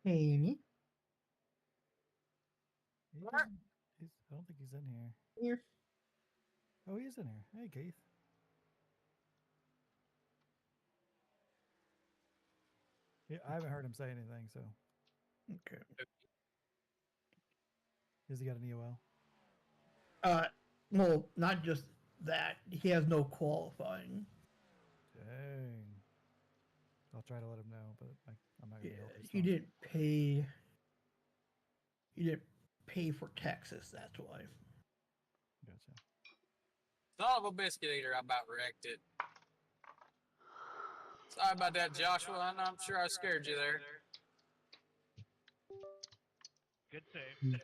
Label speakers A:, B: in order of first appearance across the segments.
A: Amy.
B: He doesn't. I don't think he's in here.
A: Here.
B: Oh, he is in here. Hey, Keith. Yeah, I haven't heard him say anything. So,
A: Okay.
B: has he got an EOL?
A: Uh, well, not just that. He has no qualifying.
B: Dang. I'll try to let him know, but I'm not gonna
A: Yeah,
B: be able to
A: he
B: stop.
A: didn't pay. He didn't pay for Texas. That's why.
B: Gotcha.
C: Son of a biscuit eater, I about wrecked it. Sorry about that, Joshua. I'm sure I scared you there.
D: Good save.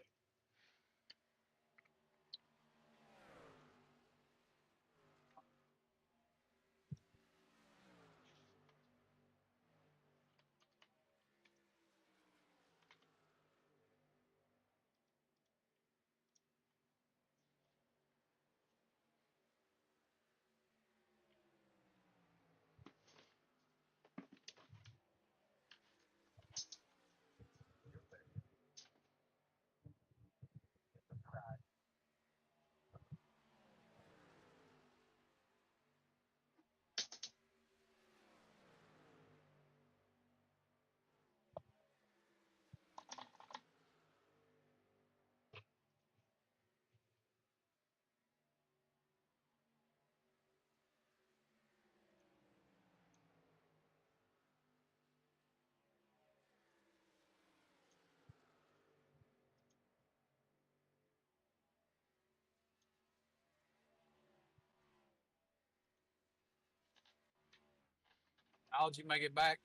C: How'd you make it back?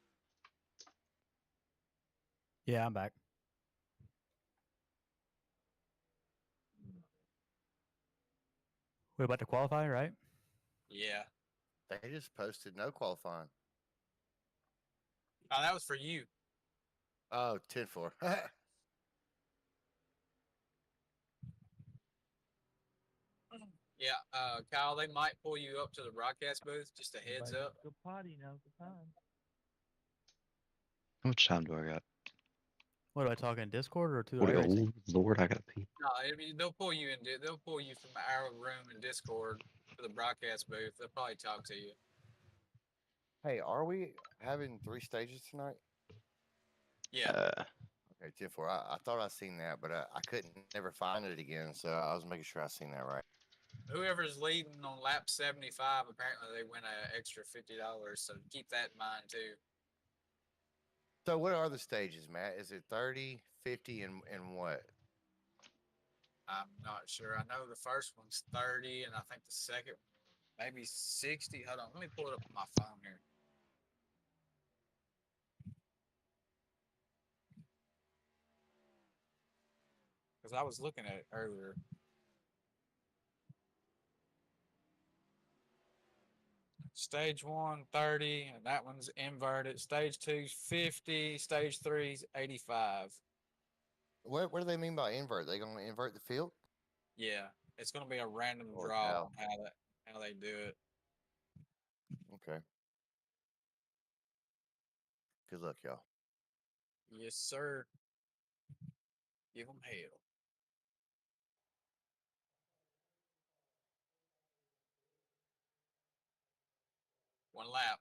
B: Yeah, I'm back. We're about to qualify, right?
C: Yeah.
E: They just posted no qualifying.
C: Oh, that was for you.
E: Oh, 10-4.
C: Yeah, Kyle, they might pull you up to the broadcast booth. Just a heads
D: Everybody
C: up.
D: needs to go potty. Now's the time.
F: How much time do I got?
B: What do I talk in Discord or to the
F: 40.
B: iRacing?
F: Oh, Lord, I got to pee.
C: No, I mean, they'll pull you in. They'll pull you from our room in Discord to the broadcast booth. They'll probably talk to you.
E: Hey, are we having 3 stages tonight?
C: Yeah.
E: Okay, 10-4. I thought I seen that, but I couldn't never find it again, so I was making sure I seen that right.
C: Whoever's leading on lap 75, apparently they win an extra $50. So keep that in mind too.
E: So what are the stages, Matt? Is it 30, 50, and what?
C: I'm not sure. I know the first one's 30, and I think the second maybe 60. Hold on, let me pull it up on my phone here. Because I was looking at it earlier. Stage 1, 30, and that one's inverted. Stage 2's 50. Stage 3's 85.
E: What do they mean by invert? They gonna invert the field?
C: Yeah, it's going to be a random
E: Holy
C: draw
E: cow.
C: on how they do it.
E: Okay. Good luck, y'all.
C: Yes, sir. Give them hell. One lap.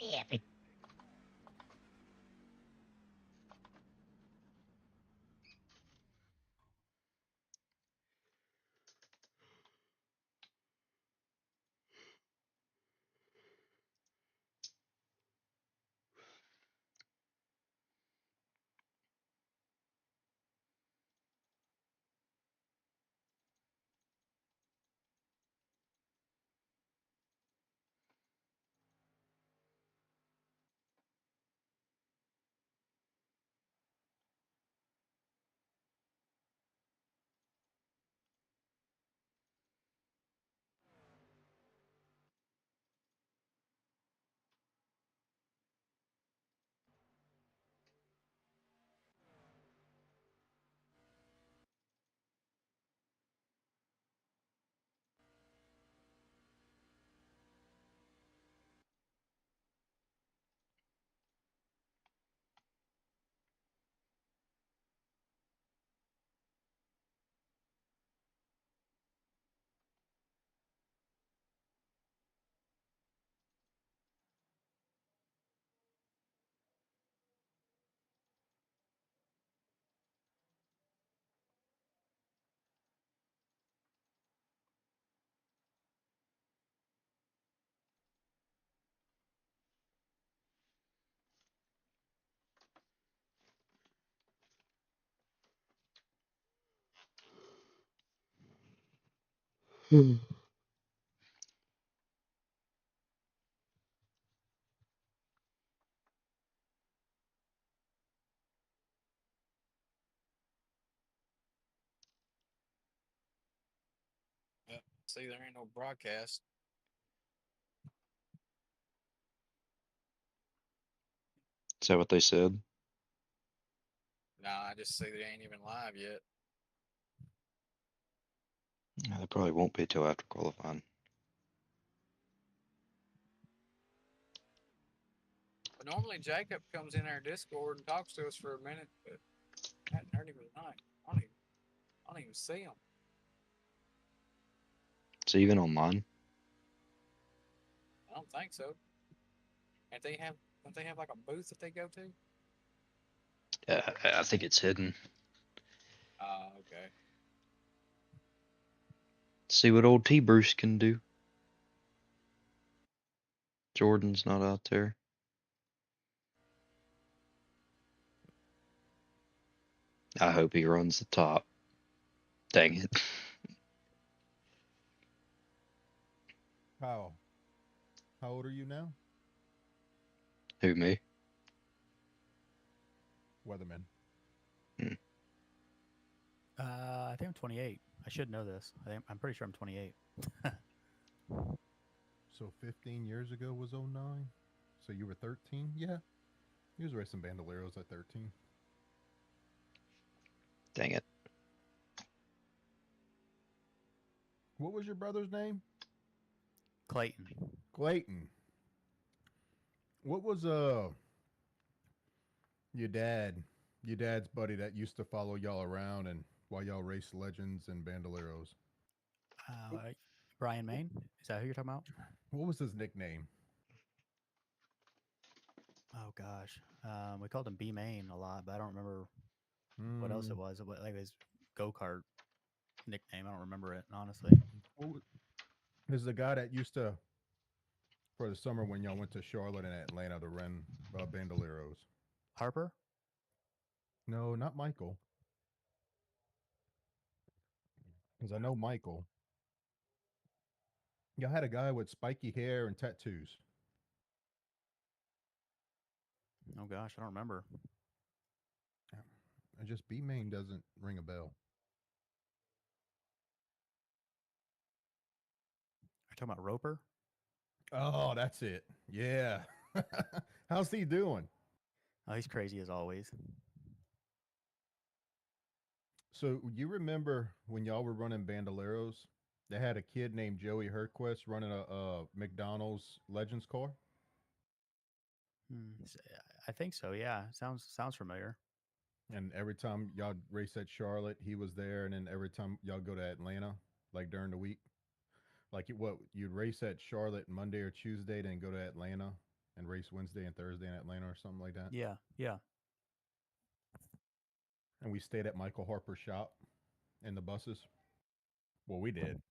C: Yeah. See, there ain't no broadcast.
F: Is that what they said?
C: Nah, I just see they ain't even live yet.
F: Yeah, they probably won't be till after qualifying.
C: But normally Jacob comes in our Discord and talks to us for a minute, but I hadn't heard him tonight. I don't even see him.
F: It's even on mine.
C: I don't think so. And don't they have like a booth that they go to?
F: I think it's hidden.
C: Okay.
F: See what old T Bruce can do. Jordan's not out there. I hope he runs the top. Dang it.
G: Kyle, how old are you now?
F: Who, me?
G: Weatherman.
B: I think I'm 28. I should know this. I'm pretty sure I'm 28.
G: So 15 years ago was '09. So you were 13? Yeah. He was racing Bandoleros at 13.
F: Dang it.
G: What was your brother's name?
B: Clayton.
G: Clayton. What was your dad, your dad's buddy that used to follow y'all around and while y'all raced Legends and Bandoleros?
B: Brian Main? Is that who you're talking about?
G: What was his nickname?
B: Oh gosh, we called him B Main a lot, but I don't remember what else it
G: Mm,
B: was. It was like his go kart nickname. I don't remember it honestly.
G: what was, this is the guy that used to for the summer when y'all went to Charlotte and Atlanta to run Bandoleros.
B: Harper?
G: No, not Michael. Because I know Michael. Y'all had a guy with spiky hair and tattoos.
B: Oh gosh, I don't remember.
G: And just B Main doesn't ring a bell.
B: Are you talking about Roper?
G: Oh, that's it. Yeah. How's he doing?
B: Oh, he's crazy as always.
G: So you remember when y'all were running Bandoleros? They had a kid named Joey Herquist running a McDonald's Legends car.
B: I think so. Yeah, sounds familiar.
G: And every time y'all race at Charlotte, he was there. And then every time y'all go to Atlanta, like during the week, like what you'd race at Charlotte Monday or Tuesday, then go to Atlanta and race Wednesday and Thursday in Atlanta or something like that.
B: Yeah, yeah.
G: And we stayed at Michael Harper's shop in the buses. Well, we did.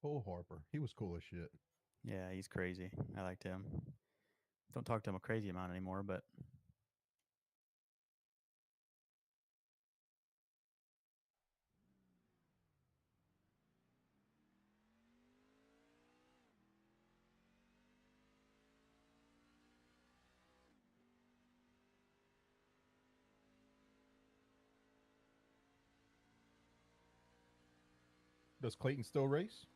G: Oh, Harper. He was cool as shit.
B: Yeah, he's crazy. I liked him. Don't talk to him a crazy amount anymore, but
G: Does Clayton still race?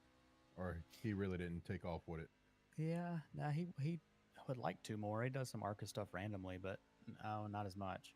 G: Or he really didn't take off with it?
B: yeah, nah, he would like to more. He does some ARCA stuff randomly, but no, not as much.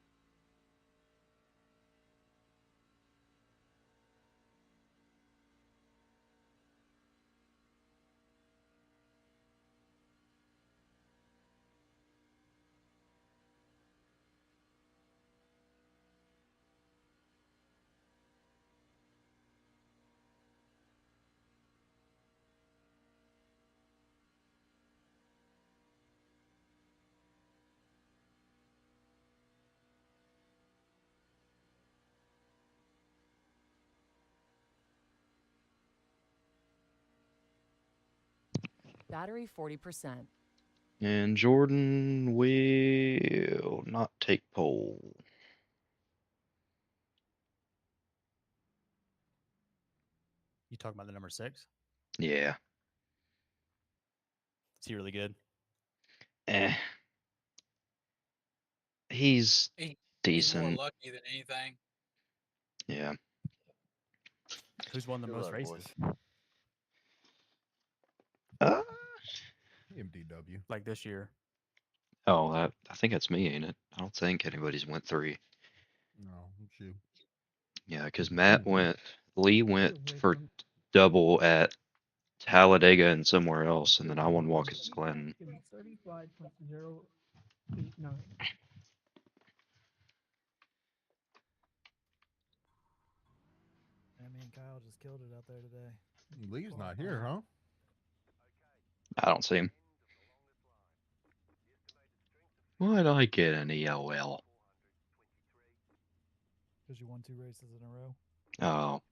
H: Battery 40%.
F: And Jordan will not take pole.
B: You talking about the number 6?
F: Yeah.
B: Is he really good?
F: Eh. He's
C: He's more
F: decent.
C: lucky than anything.
F: Yeah.
B: Who's won the
E: Good
B: most
E: luck,
B: races?
E: boys.
F: Uh,
G: MDW.
B: Like this year?
F: oh, I think that's me, ain't it? I don't think anybody's went 3.
G: No, it's you.
F: Yeah, because
G: Ooh.
F: Lee went for double at Talladega and somewhere else, and then I won Watkins Glen.
A: 35.089.
I: I mean, Kyle just killed it out there today.
G: Lee's not here, huh?
F: I don't see him. Why'd I get an EOL?
I: Because you won 2 races in a row.
F: Oh,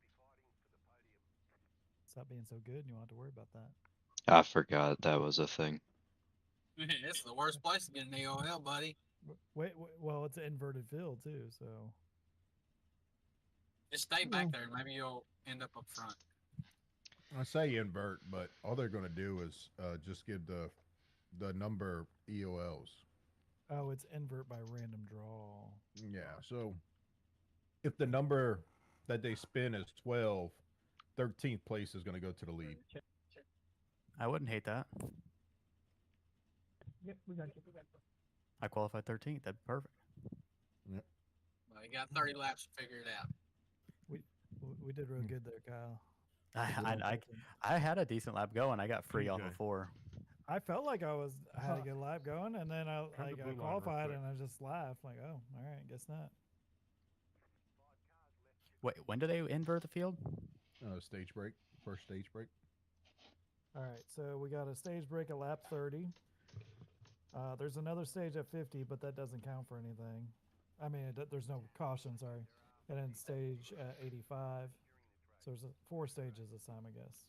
I: Stop being so good and you won't have to worry about that.
F: I forgot that was a thing.
C: It's the worst place to get an AOL, buddy.
I: Wait, well, it's an inverted field too, so.
C: Just stay back there. Maybe you'll end up front.
G: I say invert, but all they're going to do is just give the number EOLs.
I: Oh, it's invert by random draw.
G: Yeah, so if the number that they spin is 12, 13th place is going to go to the lead.
B: I wouldn't hate that.
A: Yep, we got you.
B: I qualified 13th. That'd be perfect.
C: Well, you got 30 laps to figure it out.
I: We did real good there, Kyle.
B: I had a decent lap going. I got free off of
G: Okay.
B: 4.
I: I felt like I had a good lap going, and then I
G: Turn the blue line real
I: qualified,
G: quick.
I: and I just laughed like, oh, all right, guess not.
B: Wait, when do they invert the field?
G: Stage break. First stage break.
I: All right, so we got a stage break at lap 30. There's another stage at 50, but that doesn't count for anything. I mean, there's no caution, sorry. And then stage at 85. So there's 4 stages this time, I guess.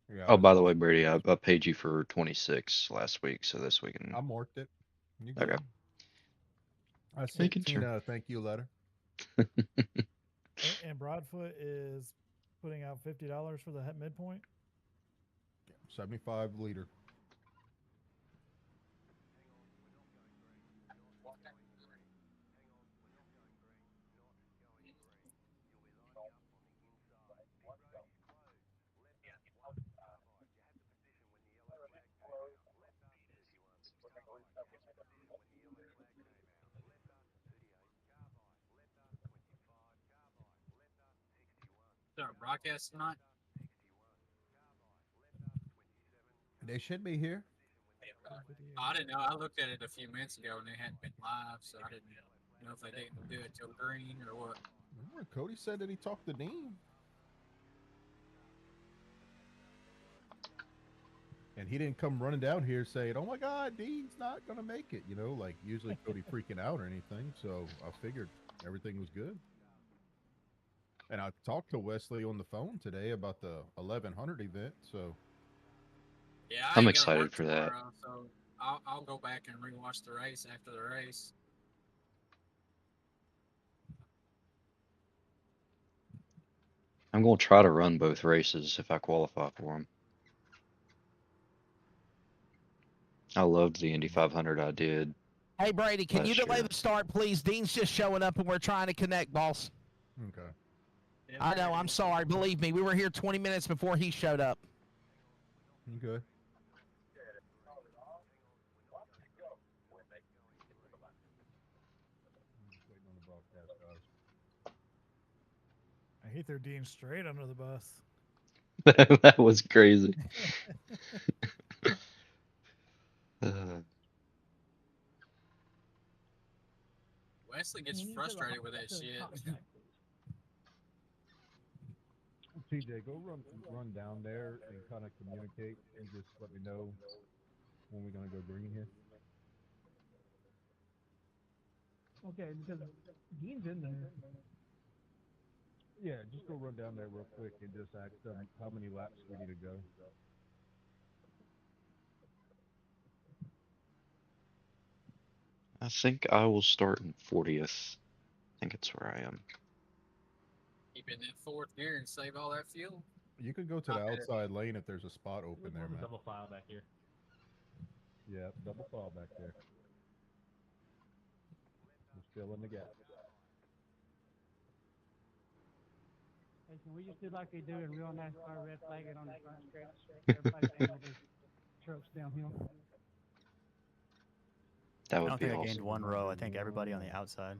G: Yeah.
F: Oh, by the way, Brady, I paid you for 26 last week, so this week.
G: I marked it. You
F: Okay.
G: good. I sent
F: Making sure.
G: Tina a thank you letter.
I: And Broadfoot is putting out $50 for the midpoint.
G: 75 liter.
C: Start broadcast tonight.
G: They should be here.
C: I didn't know. I looked at it a few minutes ago and they hadn't been live, so I didn't know. You know, if they didn't do it till green or what.
G: Remember Cody said that he talked to Dean? And he didn't come running down here saying, "Oh my God, Dean's not gonna make it." You know, like usually Cody freaking out or anything. So I figured everything was good. And I talked to Wesley on the phone today about the 1100 event. So
C: Yeah, I
F: I'm
C: ain't gotta
F: excited
C: work
F: for that.
C: tomorrow, so I'll go back and rewatch the race after the race.
F: I'm gonna try to run both races if I qualify for them. I loved the Indy 500 I did.
J: Hey, Brady, can you
F: Last
J: delay
F: year.
J: the start, please? Dean's just showing up, and we're trying to connect, boss.
G: okay.
J: I know. I'm sorry. Believe me, we were here 20 minutes before he showed up.
G: Okay. I'm just waiting on the broadcast, guys.
I: He threw Dean straight under the bus.
F: That was crazy. Uh,
C: Wesley gets frustrated with that shit.
G: TJ, go run down there and kind of communicate and just let me know when we're gonna go green here.
D: Okay, because Dean's in there.
G: Yeah, just go run down there real quick and just ask them how many laps we need to go.
F: I think I will start in 40th. I think it's where I am.
C: Keep it in fourth gear and save all that fuel.
G: You could go to the
C: Okay.
G: outside lane if there's a spot open there, man.
D: Double file back here.
G: Yeah, double file back there. Just fill in the gap.
D: Hey, can we just do like they do in real NASCAR, red flag it on the front stretch? Everybody stand with their trucks downhill.
F: That
B: I
F: would
B: don't
F: be
B: think I
F: awesome.
B: gained one row. I think everybody on the outside.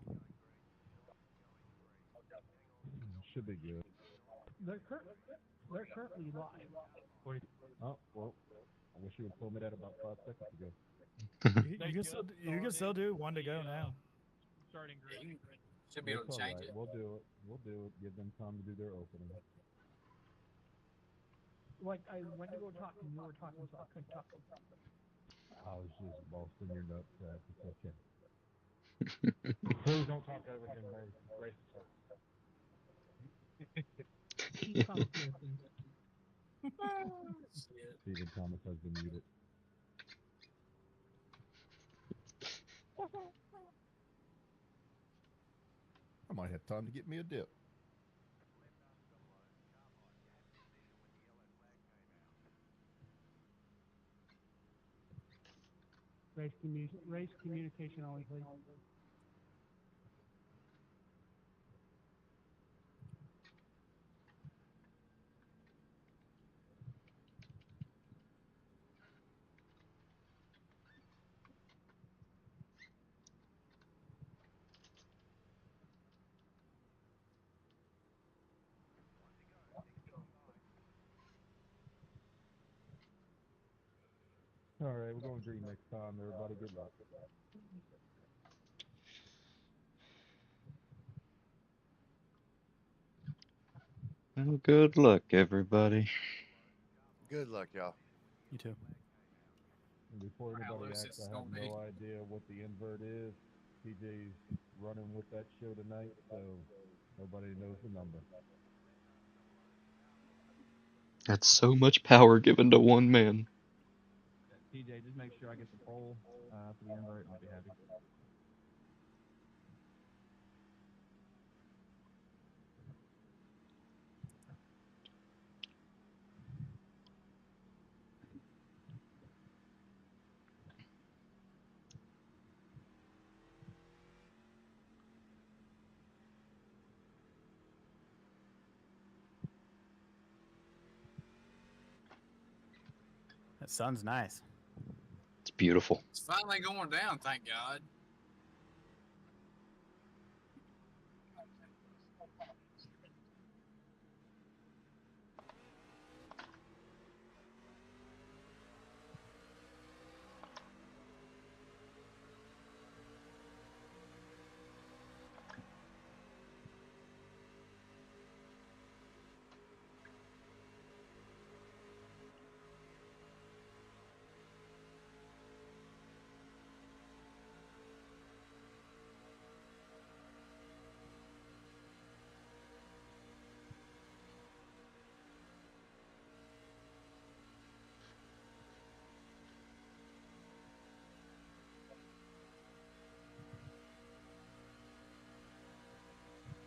G: Should be good.
D: They're currently live.
G: Oh, well, I wish you would pull me that about 5 seconds ago.
I: You can still do one to go now.
D: Starting green.
C: Should be able to
G: That's
C: change
G: alright.
C: it.
G: We'll do it. We'll do it. Give them time to do their opening.
D: Like I went to go talk and you were talking, so I couldn't talk.
G: I was just busting your nuts. It's okay. Please don't talk over him, racist.
D: Keep conversation.
C: Shit.
G: Stephen Thomas has been muted. I might have time to get me a dip.
D: Race communication only, please.
G: All right, we're going green next time, everybody. Good luck.
F: Well, good luck, everybody.
E: Good luck, y'all.
B: You too.
G: And before
C: Wow,
G: anybody
C: Lucis
G: asks,
C: is
G: I have
C: gonna be-
G: no idea what the invert is. TJ's running with that show tonight, so nobody knows the number.
F: That's so much power given to one man.
D: TJ, just make sure I get the poll for the invert and I'll be happy.
B: That sun's nice.
F: It's beautiful.
C: It's finally going down, thank God.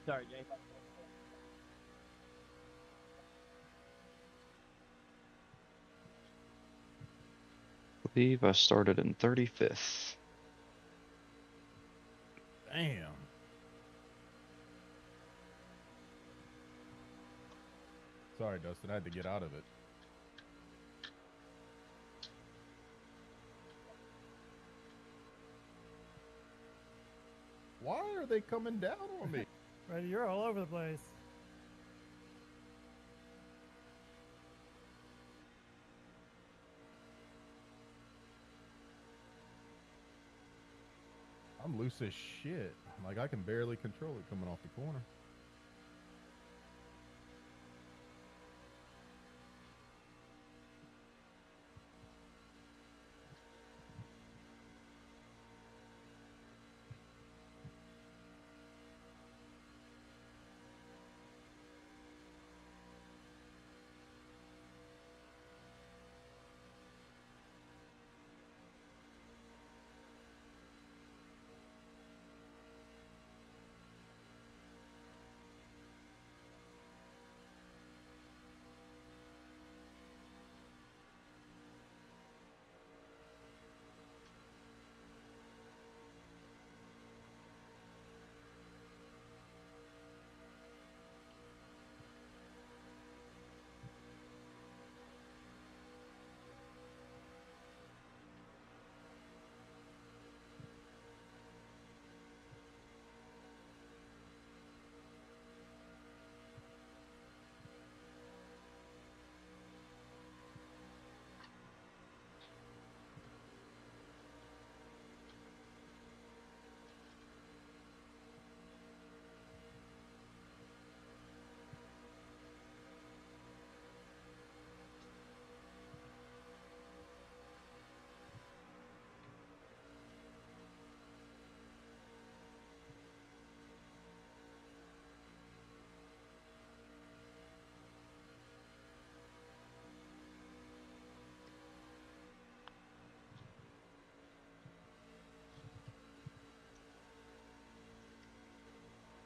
D: Sorry, Jay.
F: I believe I started in 35th.
G: Damn. Sorry, Dustin. I had to get out of it. Why are they coming down on me?
I: Right, you're all over the place.
G: I'm loose as shit. Like, I can barely control it coming off the corner.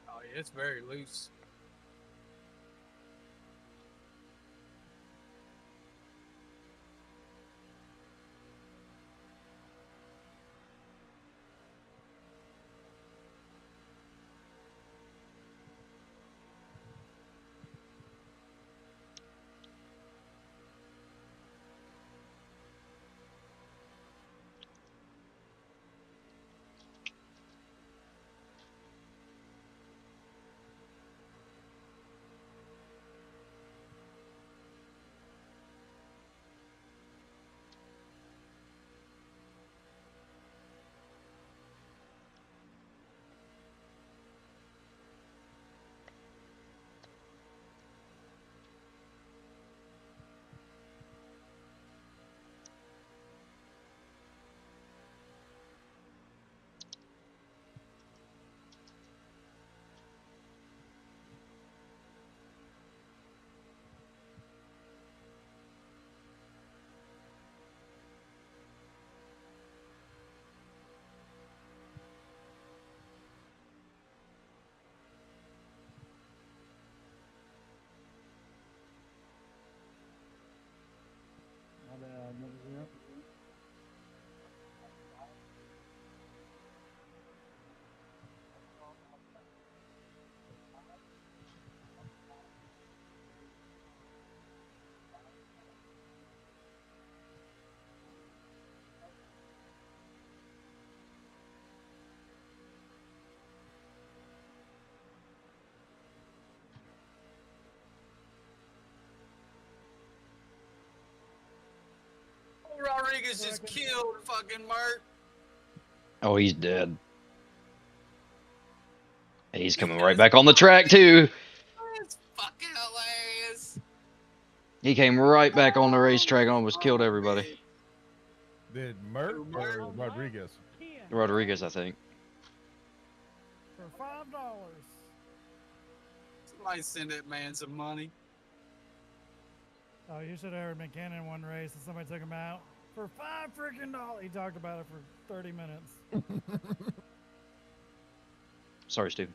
C: Oh yeah, it's very loose.
D: My bad. 0-0.
C: Rodriguez just killed fucking Mert.
F: Oh, he's dead. He's coming right back on the track, too.
C: That's fucking hilarious.
F: He came right back on the racetrack and almost killed everybody.
G: Did Mert or Rodriguez?
F: Rodriguez, I think.
I: For $5.
C: Somebody send that man some money.
I: Oh, you should have heard McKinnon won race and somebody took him out for $5 freaking. He talked about it for 30 minutes.
F: Sorry, Stu.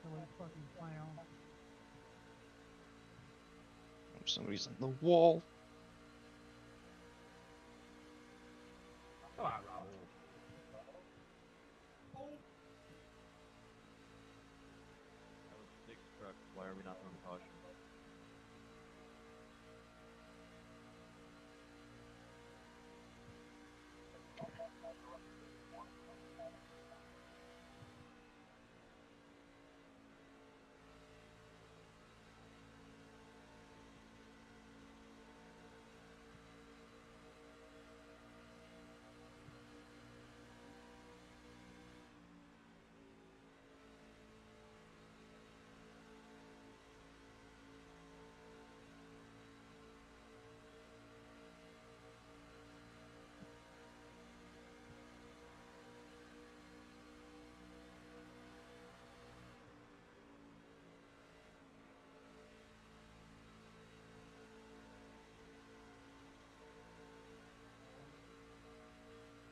D: Silly fucking clown.
F: Somebody's in the wall.
K: Come on, Raul.
L: That was 6 trucks. Why are we not throwing caution?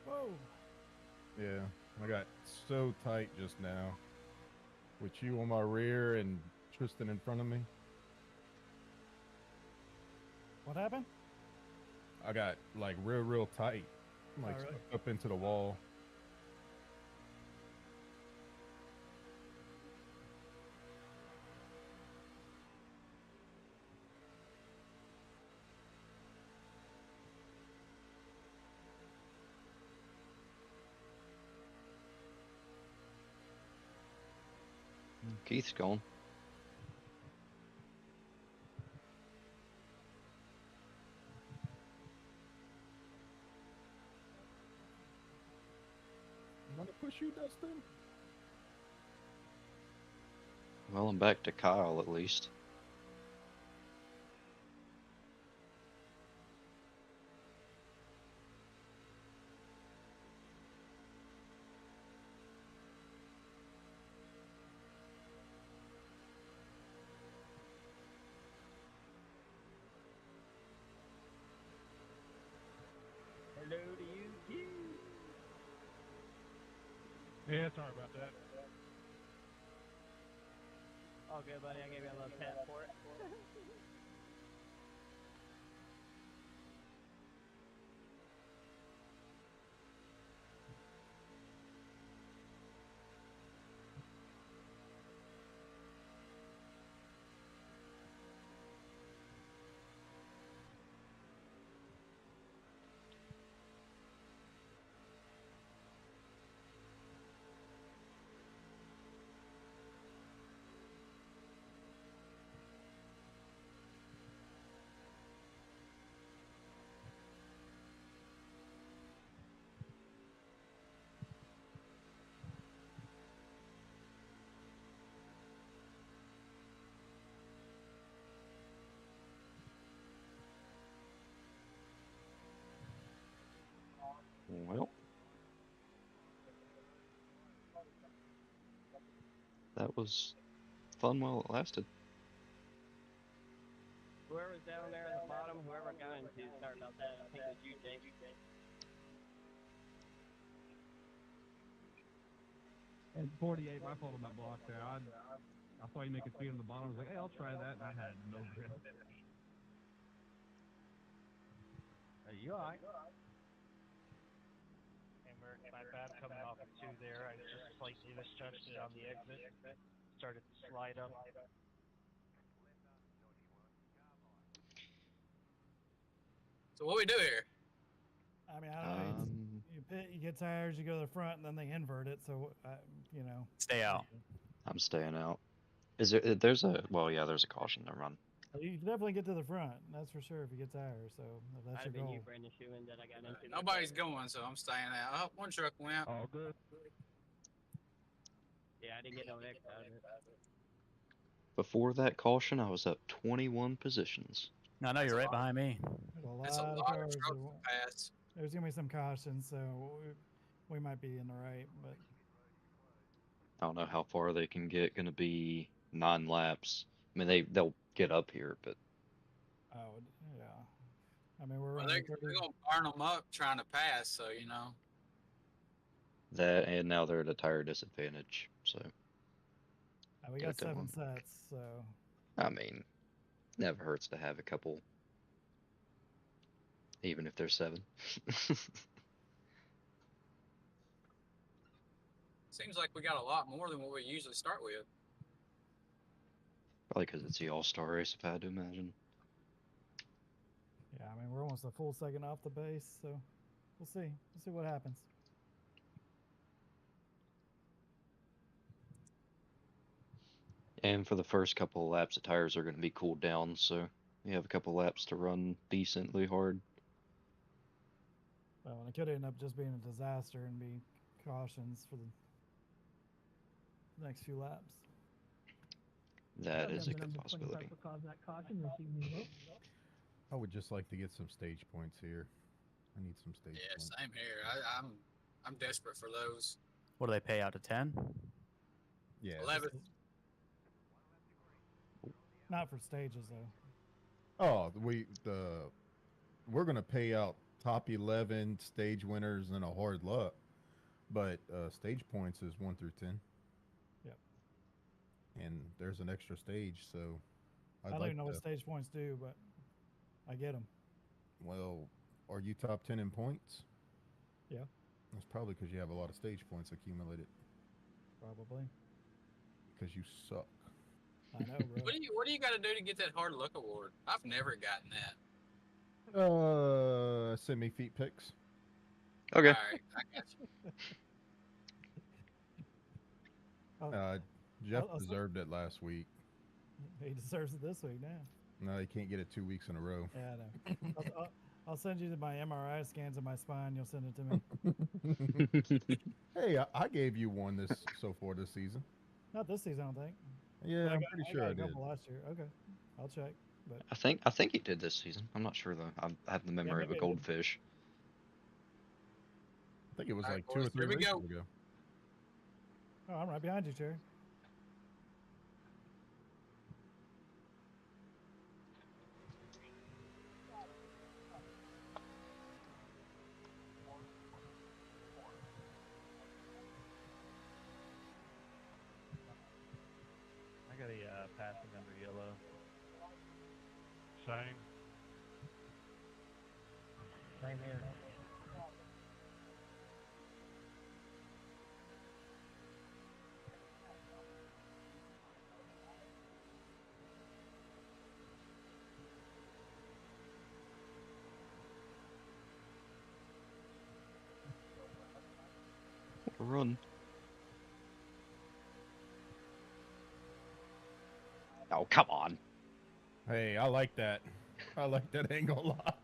I: Whoa.
G: Yeah, I got so tight just now. With you on my rear and Tristan in front of me.
I: What happened?
G: I got like real tight. I'm like
I: Oh, really?
G: stuck up into the wall.
F: Keith's gone.
G: I'm gonna push you, Dustin.
F: Well, I'm back to Kyle at least.
L: Hello to you, too.
K: Yeah, sorry about that.
L: All good, buddy. I gave you a little tap for it.
F: Well, that was fun while it lasted.
L: Whoever's down there at the bottom, whoever got into, sorry about that. I think it was you, Jake.
K: At 48, my fault on that block there. I saw you making speed on the bottom. I was like, hey, I'll try that. And I had no grip.
L: Are you alright?
D: And my bad coming off of 2 there. I just slightly misjudged it on the exit. Started to slide up.
C: So what we do here?
I: I mean, I don't know. You pit, you get tires, you go to the front, and then they invert it. So, you know.
B: Stay out.
F: I'm staying out. Is there? There's a. Well, yeah. There's a caution to run.
I: You can definitely get to the front. That's for sure if you get tires. So if that's
L: I'd
I: your
L: have been
I: goal.
L: you, Brandon Schumann, that I got into.
C: Nobody's going, so I'm staying out. Oh, one truck went.
K: All good.
L: Yeah, I didn't get no X out of it.
F: Before that caution, I was up 21 positions.
B: I know you're right behind me.
I: There's a lot,
C: That's a lot of
I: cars.
C: trucks to pass.
I: There's gonna be some caution, so we might be in the right. But
F: I don't know how far they can get. Going to be 9 laps. I mean, they'll get up here, but
I: oh yeah, I mean we're
C: Well,
I: running
C: they're
I: 30.
C: going to burn them up trying to pass, so, you know.
F: that and now they're at a tire disadvantage. So
I: I we
F: Do
I: got
F: it to
I: 7
F: one.
I: sets, so
F: I mean, never hurts to have a couple, even if there's 7.
C: Seems like we got a lot more than what we usually start with.
F: Probably because it's the all-star race, if I had to imagine.
I: yeah, I mean we're almost a full second off the base, so we'll see. We'll see what happens.
F: And for the first couple of laps, the tires are going to be cooled down, so you have a couple laps to run decently hard.
I: Well, and it could end up just being a disaster and be cautions for the next few laps.
F: That is a good possibility.
G: I would just like to get some stage points here. I need some stage
C: Yeah,
G: points.
C: same here. I'm desperate for those.
B: What do they pay out of 10?
G: Yeah.
C: 11.
I: Not for stages though.
G: Oh, we're gonna pay out top 11 stage winners and a hard luck, but stage points is 1 through 10.
I: Yep.
G: And there's an extra stage, so
I: I don't even know what stage points do, but I get them.
G: Well, are you top 10 in points?
I: Yeah.
G: That's probably because you have a lot of stage points accumulated.
I: Probably.
G: Because you suck.
I: I know, bro.
C: What do you got to do to get that hard luck award? I've never gotten that.
G: Send me feet pics.
F: Okay.
C: All right, I got you.
G: Jeff
I: I'll
G: deserved it last week.
I: He deserves it this week now.
G: No, he can't get it 2 weeks in a row.
I: Yeah, I know. I'll send you my MRI scans of my spine. You'll send it to me.
G: Hey, I gave you one so far this season.
I: Not this season, I don't think.
G: Yeah, I'm pretty sure I
I: got a
G: did.
I: couple last year. Okay, I'll check. But
F: I think he did this season. I'm not sure though. I have the memory of a
I: maybe.
F: goldfish.
G: I think it was
C: All
G: like
C: right,
G: 2 or
C: boys,
G: 3
C: here we
G: races
C: go.
G: ago.
I: oh, I'm right behind you, Cherry.
K: I got a passing under yellow. Same.
D: Same here.
F: Run. Oh, come on.
G: Hey, I like that. I like that angle a lot.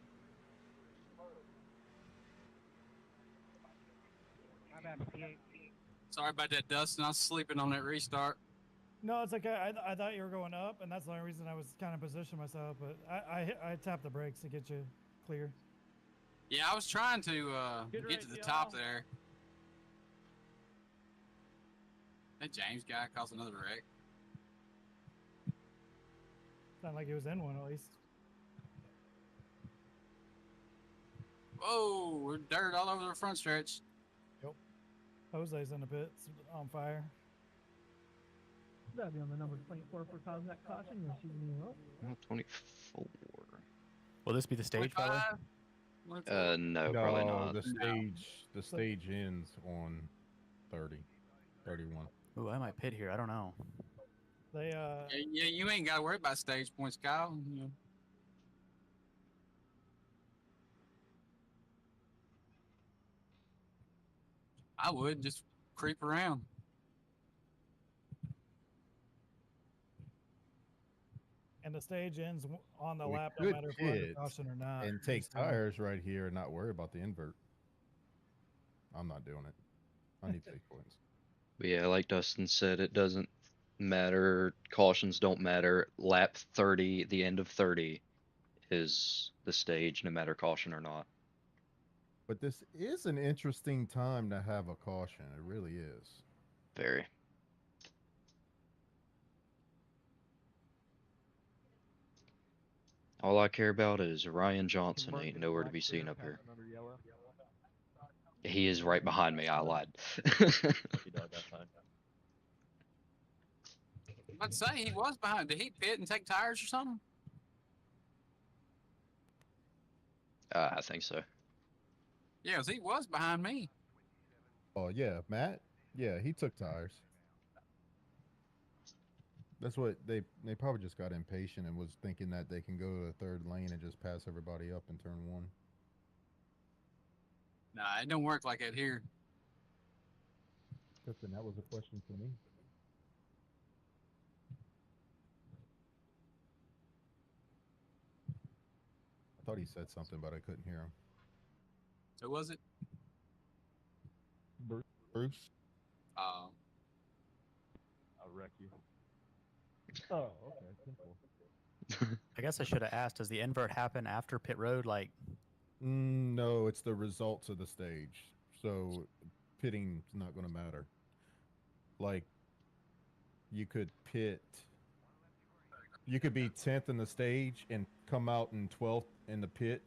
D: My bad, P8.
C: Sorry about that, Dustin. I was sleeping on that restart.
I: No, it's okay. I thought you were going up, and that's the only reason I was kind of positioning myself. But I tapped the brakes to get you clear.
C: Yeah, I was trying to get to the top there. That James guy caused another wreck.
I: Sounded like he was in one at least.
C: Whoa, we're dirt all over the front stretch.
I: Yep. Jose's in the pits on fire.
D: That'd be on the number 24 for causing that caution. You're shooting me up.
F: 24.
B: Will this be the stage, by the way?
C: 25?
F: No, probably not.
G: The stage ends on 30, 31.
B: Ooh, I might pit here. I don't know.
I: They
C: Yeah, you ain't got to worry about stage points, Kyle. You know. I would just creep around.
I: and the stage ends on the
G: We
I: lap, no
G: could
I: matter if we're under
G: pit
I: caution or not.
G: and take
I: Just,
G: tires right here and not worry about the invert. I'm not doing it. I need stage points.
F: But yeah, like Dustin said, it doesn't matter. Cautions don't matter. Lap 30, the end of 30, is the stage, no matter caution or not.
G: But this is an interesting time to have a caution. It really is.
F: Very. All I care about is Ryan Johnson ain't nowhere to be seen up here.
K: Under yellow.
F: He is right behind me. I lied.
C: I'd say he was behind. Did he pit and take tires or something?
F: I think so.
C: Yeah, 'cause he was behind me.
G: Oh yeah, Matt. Yeah, he took tires. That's what they probably just got impatient and was thinking that they can go to the third lane and just pass everybody up in turn one.
C: Nah, it don't work like that here.
G: Kristen, that was a question for me. I thought he said something, but I couldn't hear him.
C: Who was it?
G: Bruce?
C: Uh,
G: I'll wreck you. Oh, okay, simple.
B: I guess I should have asked, does the invert happen after pit road? Like,
G: No, it's the results of the stage. So pitting's not going to matter. Like, you could pit. You could be 10th in the stage and come out in 12th in the pit,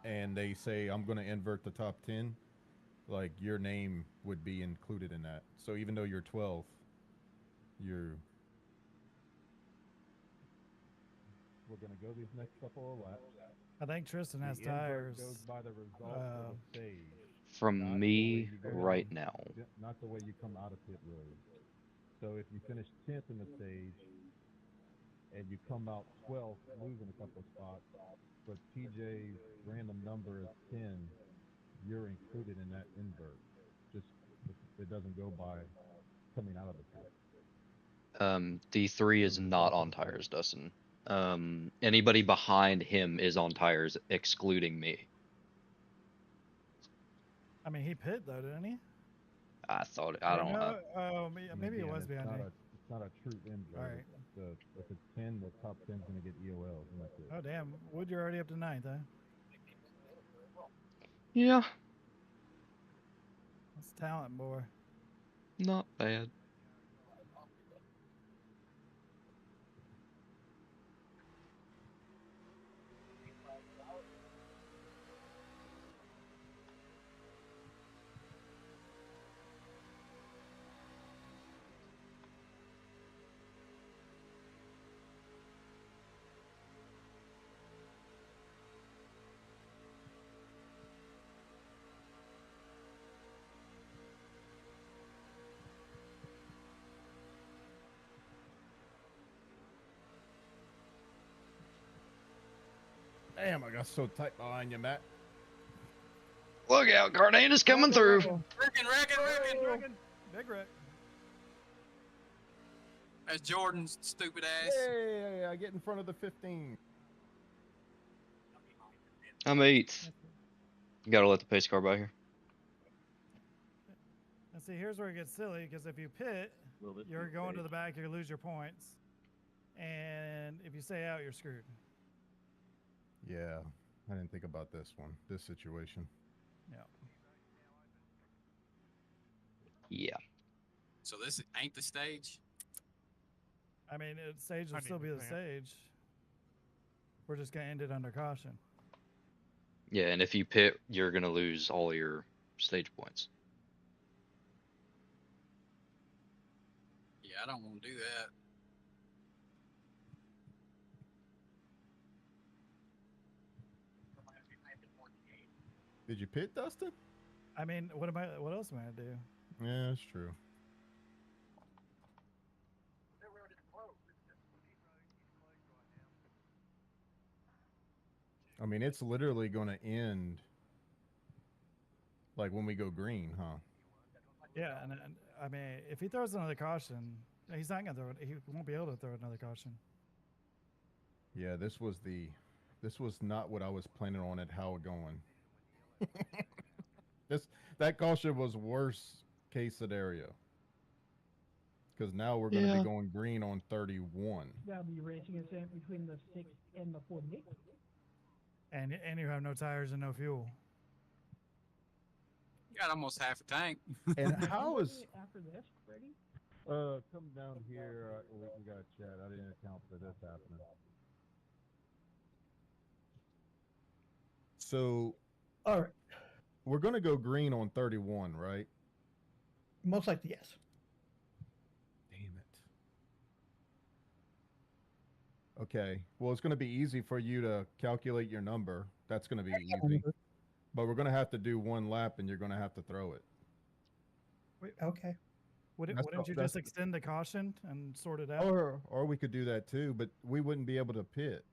G: and they say, I'm going to invert the top 10. Like, your name would be included in that. So even though you're 12th, we're going to go these next couple of laps.
I: I think Tristan has
G: The invert
I: tires.
G: goes by the result of the stage.
F: From
G: Not the way
F: me
G: you go
F: right
G: in,
F: now.
G: not the way you come out of pit road. So if you finish 10th in the stage and you come out 12th, losing a couple of spots, but TJ's random number is 10, you're included in that invert. Just it doesn't go by coming out of the pit.
F: D3 is not on tires, Dustin. Anybody behind him is on tires, excluding me.
I: I mean, he pit though, didn't he?
F: I thought I don't know.
I: Oh, maybe it
G: Again,
I: was behind me.
G: It's not a true invert.
I: All right.
G: If it's 10, the top 10 is going to get EOLs, and that's it.
I: Oh damn, Wood, you're already up to 9th, huh?
F: Yeah,
I: That's talent, boy.
F: not bad.
G: Damn, I got so tight behind you, Matt.
F: Look out, Cardena's coming through.
C: Wrecking.
I: Big wreck.
C: That's Jordan's stupid ass.
G: Hey, I get in front of the 15.
F: I'm 8th. Gotta let the pace car by here.
I: And see, here's where it gets silly, because if you pit, you're going to the back, you lose your points. And if you stay out, you're screwed.
G: Yeah, I didn't think about this one, this situation.
I: Yeah.
F: Yeah.
C: So this ain't the stage?
I: I mean, stage will still be the stage. We're just going to end it under caution.
F: Yeah, and if you pit, you're gonna lose all your stage points.
C: Yeah, I don't want to do that.
G: Did you pit, Dustin?
I: I mean, what else am I going to do?
G: Yeah, that's true. I mean, it's literally going to end like when we go green, huh?
I: Yeah, and I mean, if he throws another caution, he's not going to throw it. He won't be able to throw another caution.
G: Yeah, this was not what I was planning on it how it going. That caution was worst case scenario. Because now we're going to be going green on 31.
D: That'll be racing incident between the 6th and the 48th.
I: And you have no tires and no fuel.
C: You got almost half a tank.
G: And how is
D: after this, Freddie?
G: come down here. We got to chat. I didn't account for this happening. So,
A: All right.
G: we're going to go green on 31, right?
A: Most likely, yes.
G: Damn it. Okay. Well, it's going to be easy for you to calculate your number. That's going to be easy. But we're going to have to do one lap, and you're going to have to throw it.
A: Okay.
I: Wouldn't you just extend the caution and sort it out?
G: Or we could do that too, but we wouldn't be able to pit.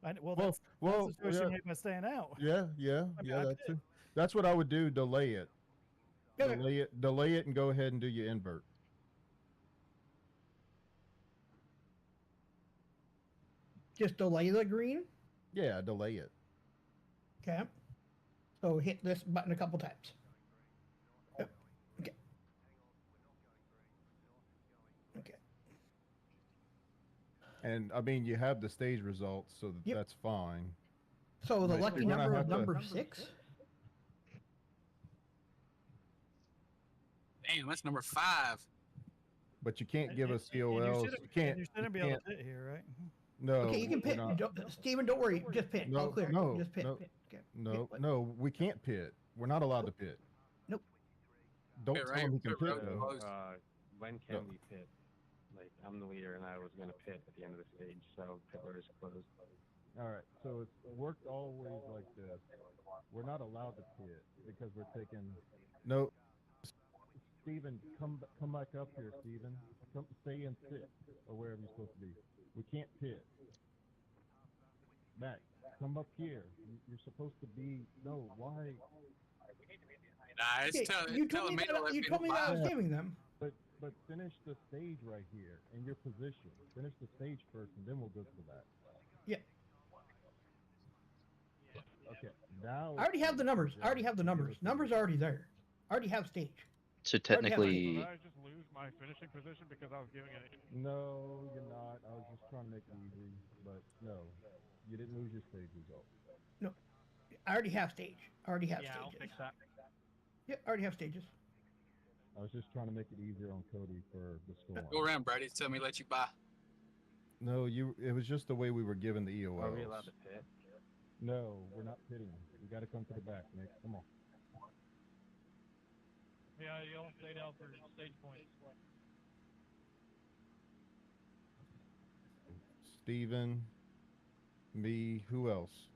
I: That's the choice you make by staying out.
G: Yeah, that too. That's what I would do. Delay it. Delay it, and go ahead and do your invert.
A: Just delay the green.
G: Yeah, delay it.
A: Okay. So hit this button a couple times. Yep. Okay. Okay.
G: And I mean, you have the stage results, so that's fine.
A: So the lucky number is number 6.
C: Damn, that's number 5.
G: But you can't give us COLs. You
I: shouldn't be able to pit here, right?
G: No.
A: Okay, you can pit. Steven, don't worry. Just pit. All clear. Just pit. Pit. Okay.
G: No, we can't pit. We're not allowed to pit.
A: Nope.
G: Don't tell him he can pit, though.
M: When can we pit? Like, I'm the leader, and I was going to pit at the end of the stage, so pitler is closed.
G: All right, so it's worked always like this. We're not allowed to pit because we're taking... No. Steven, come back up here, Steven. Come, stay and sit, or wherever you're supposed to be. We can't pit. Back. Come up here. You're supposed to be... No, why?
C: Nah, it's
A: you told me that I was giving them.
G: But finish the stage right here in your position. Finish the stage first, and then we'll go to the back.
A: Yeah.
G: Okay. Now.
A: I already have the numbers. Numbers are already there. I already have stage.
F: So technically.
K: Did I just lose my finishing position because I was giving it?
G: No, you're not. I was just trying to make it easy, but no, you didn't lose your stage result.
A: No, I already have stage.
K: Yeah, I'll fix that.
A: Yeah, I already have stages.
G: I was just trying to make it easier on Cody for the score.
C: Go around, Brady. Tell me, let you buy.
G: No, it was just the way we were given the EOLs.
M: Are we allowed to pit?
G: No, we're not pitting. You got to come to the back, Nick. Come on.
K: Yeah, you'll stay down for stage points.
G: Steven, me, who else?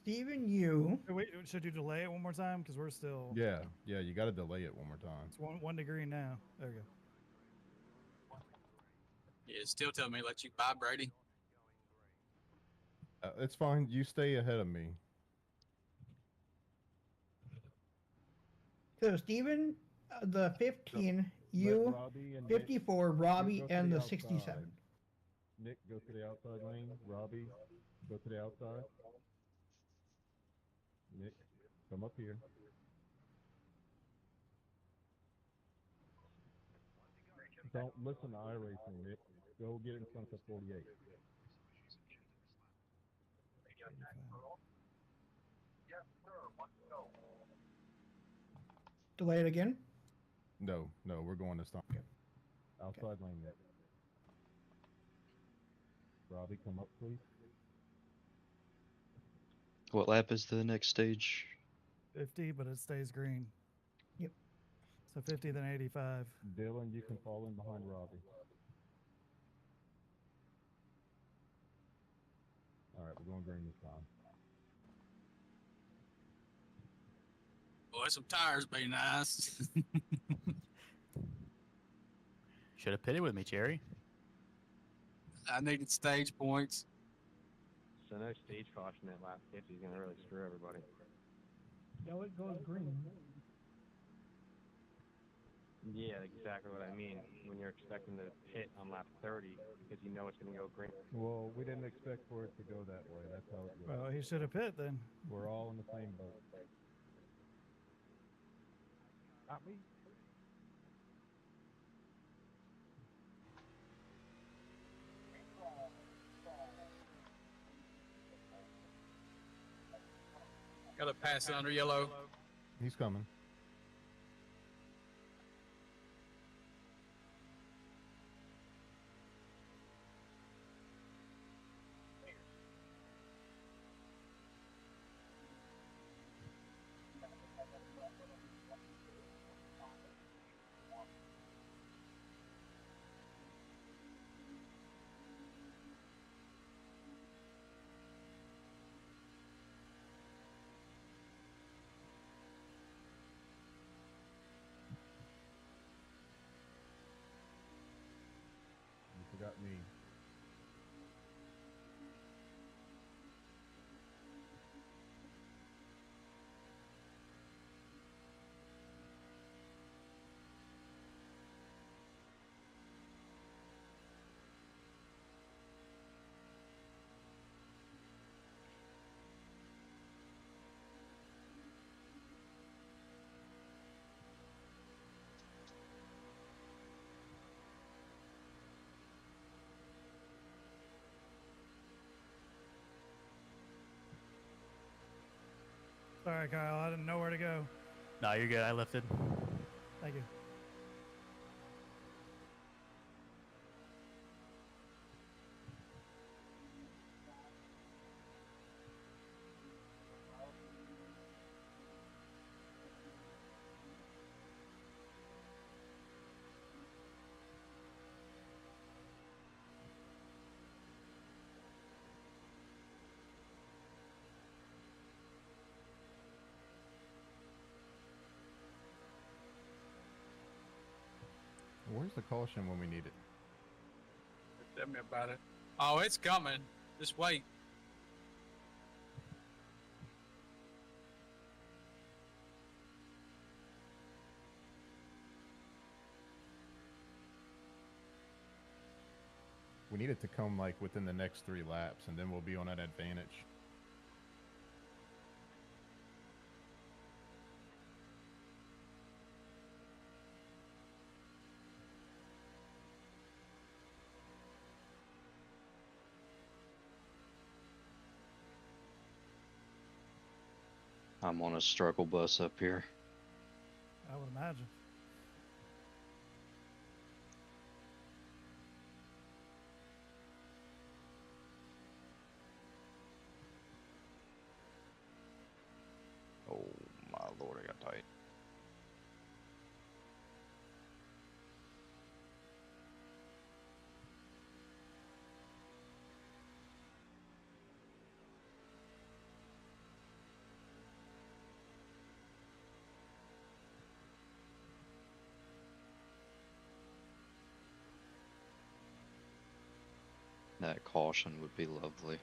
A: Steven, you.
I: Wait, should you delay it one more time? Because we're still...
G: Yeah, you got to delay it one more time.
I: It's one degree now. There we go.
C: Yeah, still tell me, let you buy, Brady.
G: It's fine. You stay ahead of me.
A: So Steven, the 15, you, 54, Robbie, and the 67.
G: Nick, go to the outside lane. Robbie, go to the outside. Nick, come up here. Don't listen to iRacing, Nick. Go get in front of 48.
A: Delay it again?
G: No, we're going to stop. Outside lane, Nick. Robbie, come up, please.
F: What lap is the next stage?
I: 50, but it stays green.
A: Yep.
I: So 50, then 85.
G: Dylan, you can fall in behind Robbie. All right, we're going green this time.
C: Boy, some tires be nice.
B: Should have pitted with me, Cherry.
C: I needed stage points.
M: So no stage caution at lap 50 is going to really screw everybody.
D: No, it goes green.
M: Yeah, exactly what I mean. When you're expecting to pit on lap 30 because you know it's going to go green.
G: Well, we didn't expect for it to go that way. That's how it goes.
I: Well, he should have pit then.
G: We're all in the same boat.
K: Not me.
C: Gotta pass it under yellow.
G: He's coming.
I: Sorry, Kyle. I didn't know where to go.
B: No, you're good. I lifted.
I: Thank you.
G: Where's the caution when we need it?
C: Tell me about it. Oh, it's coming. Just wait.
G: We need it to come like within the next 3 laps, and then we'll be on an advantage.
F: I'm on a struggle bus up here.
I: I would imagine.
F: Oh my lord, I got tight. That caution would be lovely.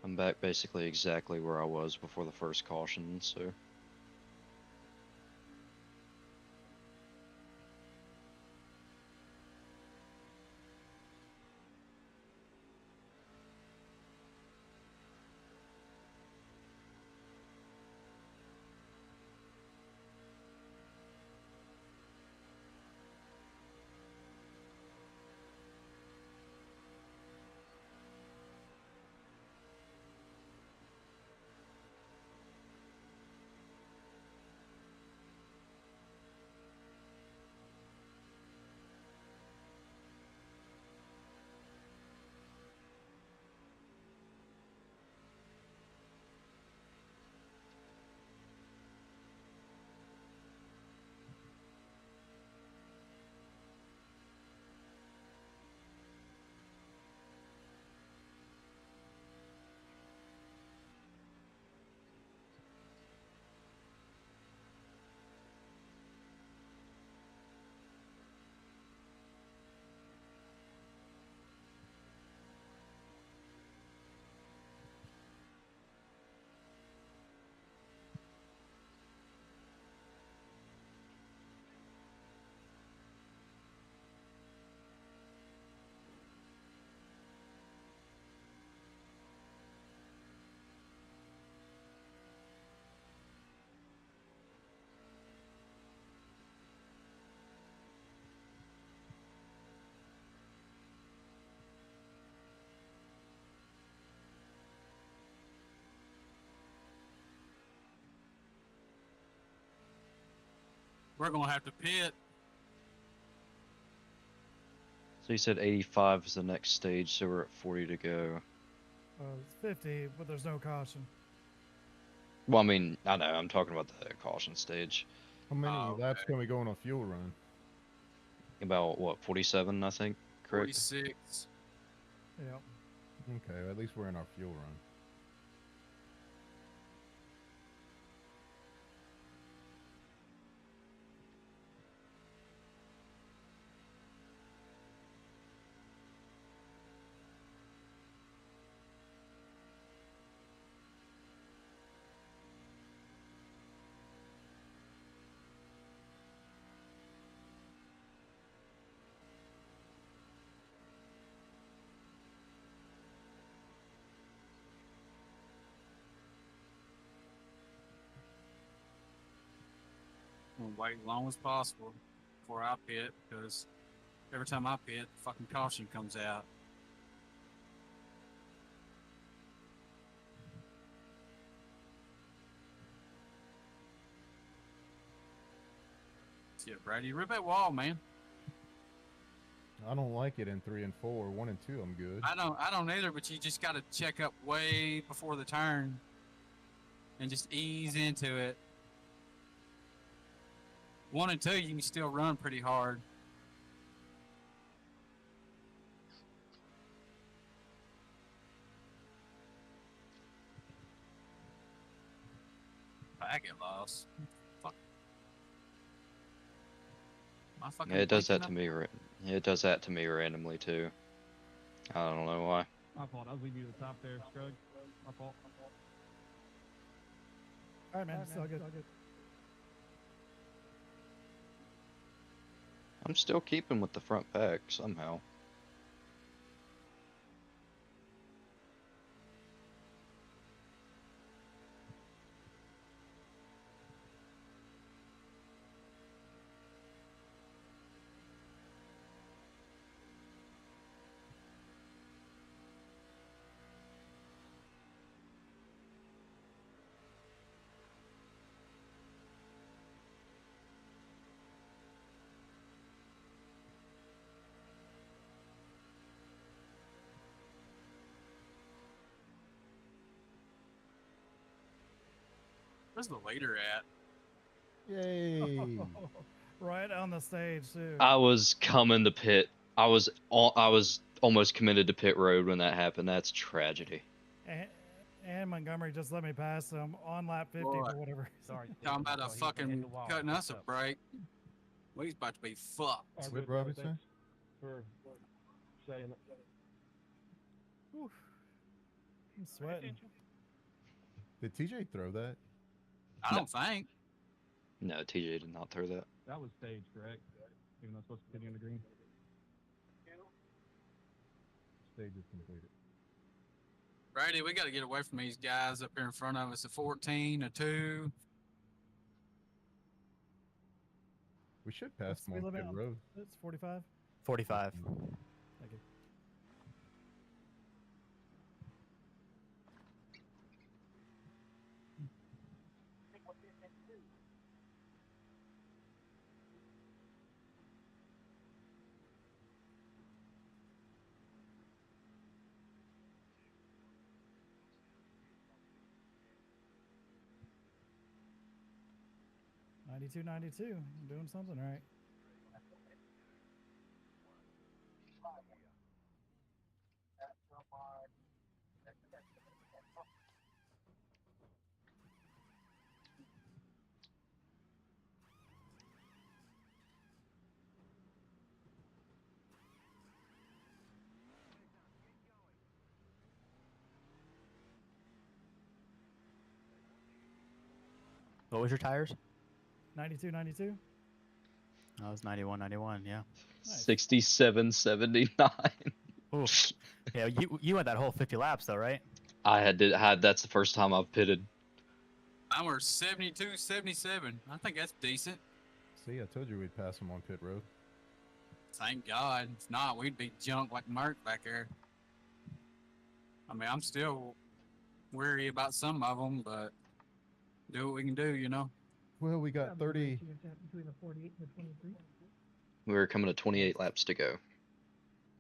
F: I'm back basically exactly where I was before the first caution, so.
C: We're gonna have to pit.
F: So you said 85 is the next stage, so we're at 40 to go.
I: It's 50, but there's no caution.
F: Well, I mean, I know, I'm talking about the caution stage.
G: How many
C: Oh,
G: laps
C: okay.
G: can we go on a fuel run?
F: About, what, 47, I think, correct?
C: 46.
I: Yeah.
G: Okay, at least we're in our fuel run.
C: I'm gonna wait as long as possible before I pit, because every time I pit, fucking caution comes out. Yeah, Brady, rip that wall, man.
G: I don't like it in 3 and 4. 1 and 2, I'm good.
C: I don't either, but you just gotta check up way before the turn and just ease into it. 1 and 2, you can still run pretty hard. I get lost. Fuck. Am I fucking
F: Yeah, it does that
C: blinking
F: to me. It does that to me randomly too. I don't know why.
K: My fault. I was leaving you at the top there, Scruggs. My fault.
I: All right, man. It's all good.
F: I'm still keeping with the front pack somehow.
C: Where's the leader at?
G: Yay!
I: Right on the stage too.
F: I was coming to pit. I was almost committed to pit road when that happened. That's tragedy.
I: And Montgomery just let me pass him on lap 50
C: Boy.
I: for whatever.
K: Sorry.
C: Talking about a
K: He was gonna hit
C: fucking
K: the wall.
C: cutting us a
K: What's up?
C: break. Well, he's about to be fucked.
K: All
G: What
K: good,
G: Robbie say?
K: thanks for saying it.
I: Whew. I'm sweating.
G: Did TJ throw that?
C: I don't think.
F: No, TJ did not throw that.
K: That was staged, correct? Even though it's supposed to continue on the green.
G: Stage is completed.
C: Brady, we got to get away from these guys up here in front of us. A 14, a 2.
G: We should pass
I: What's the
G: them on
I: limit
G: pit
I: on-
G: road.
I: It's 45.
B: 45.
I: Thank you. '92, '92. I'm doing something right.
B: What was your tires?
I: 92, 92.
B: I was 91, 91. Yeah.
I: Nice.
F: 67, 79.
B: Oof. Yeah, you went that whole 50 laps though, right?
F: I had that's the first time I've pitted.
C: I were 72, 77. I think that's decent.
G: See, I told you we'd pass them on pit road.
C: Thank God. If not, we'd be junk like Merc back there. I mean, I'm still weary about some of them, but do what we can do, you know?
G: Well, we got 30.
D: Between the 48 and the 23.
F: We're coming to 28 laps to go.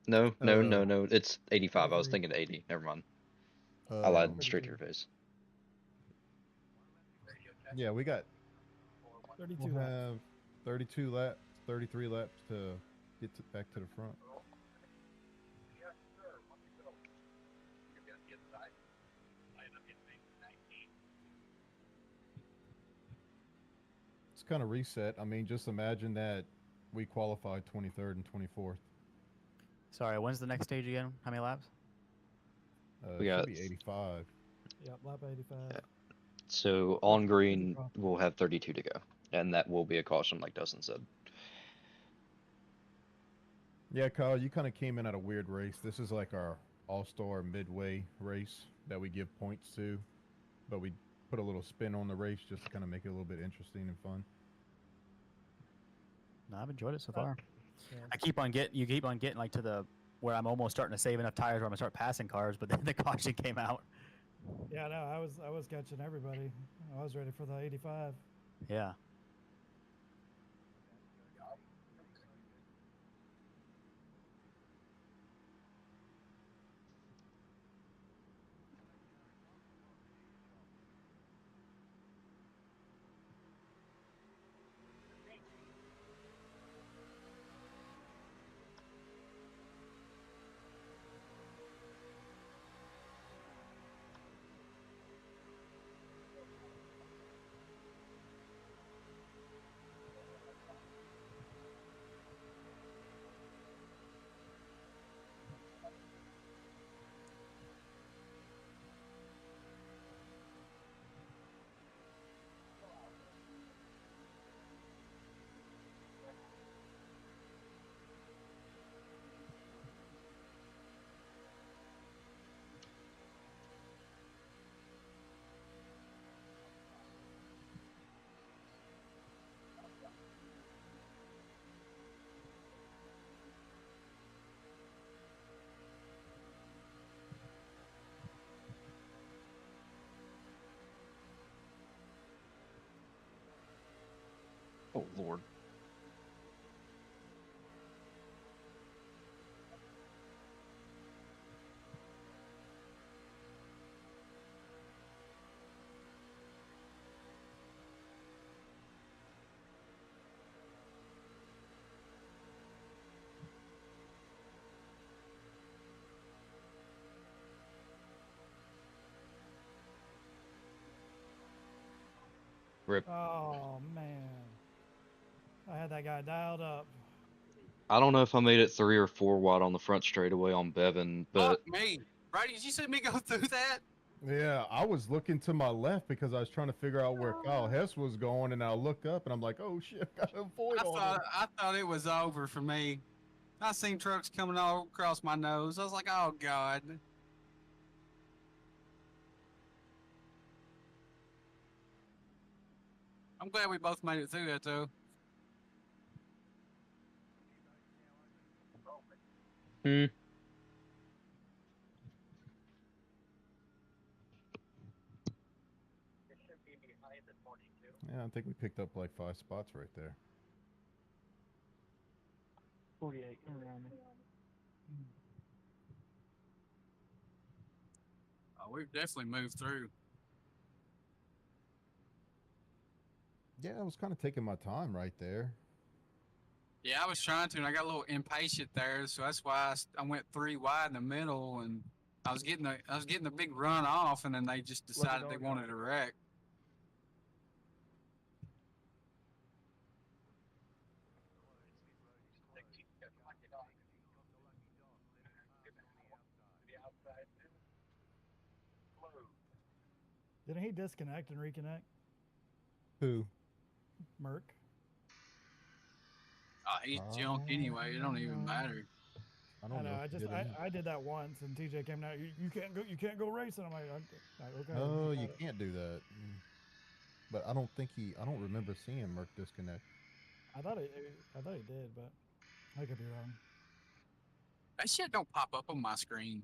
F: No,
G: Uh,
F: no. It's 85. I was
I: 33.
F: thinking 80. Never mind. I lied straight to
I: 33.
F: your face.
G: Yeah, we got
I: 32
G: we'll
I: laps.
G: have 32 laps, 33 laps to get back to the front. It's kind of reset. I mean, just imagine that we qualified 23rd and 24th.
B: Sorry, when's the next stage again? How many laps?
F: We
G: It
F: got
G: should be 85.
I: Yep, lap 85.
F: Yeah. So
I: What's
F: on
I: the
F: green,
I: problem?
F: we'll have 32 to go, and that will be a caution, like Dustin said.
G: Yeah, Kyle, you kind of came in at a weird race. This is like our all-star midway race that we give points to, but we put a little spin on the race just to kind of make it a little bit interesting and fun.
B: No, I've enjoyed it so far.
I: Yeah.
B: You keep on getting like to the where I'm almost starting to save enough tires where I'm gonna start passing cars, but then the caution came out.
I: Yeah, no, I was catching everybody. I was ready for the 85.
B: Yeah.
F: Oh Lord. Rip.
I: Oh man, I had that guy dialed up.
F: I don't know if I made it 3 or 4 wide on the front straightaway on Bevan, but
C: Fuck me. Brady, did you see me go through that?
G: Yeah, I was looking to my left because I was trying to figure out where Kyle Hess was going, and I look up and I'm like, "Oh shit, I gotta avoid all this."
C: I thought it was over for me. I seen trucks coming all across my nose. I was like, oh God. I'm glad we both made it through that though.
G: Yeah, I think we picked up like 5 spots right there.
D: 48 around me.
C: Oh, we've definitely moved through.
G: Yeah, I was kind of taking my time right there.
C: Yeah, I was trying to, and I got a little impatient there, so that's why I went 3 wide in the middle, and I was getting the big run off, and then they just decided they wanted to wreck.
I: Didn't he disconnect and reconnect?
G: Who?
I: Merc.
C: He's junk anyway. It don't even matter.
G: I don't know.
I: I did that once, and TJ came out. You can't go racing. I'm like, okay.
G: Oh, you can't do that. But I don't remember seeing Merc disconnect.
I: I thought he did, but I could be wrong.
C: That shit don't pop up on my screen.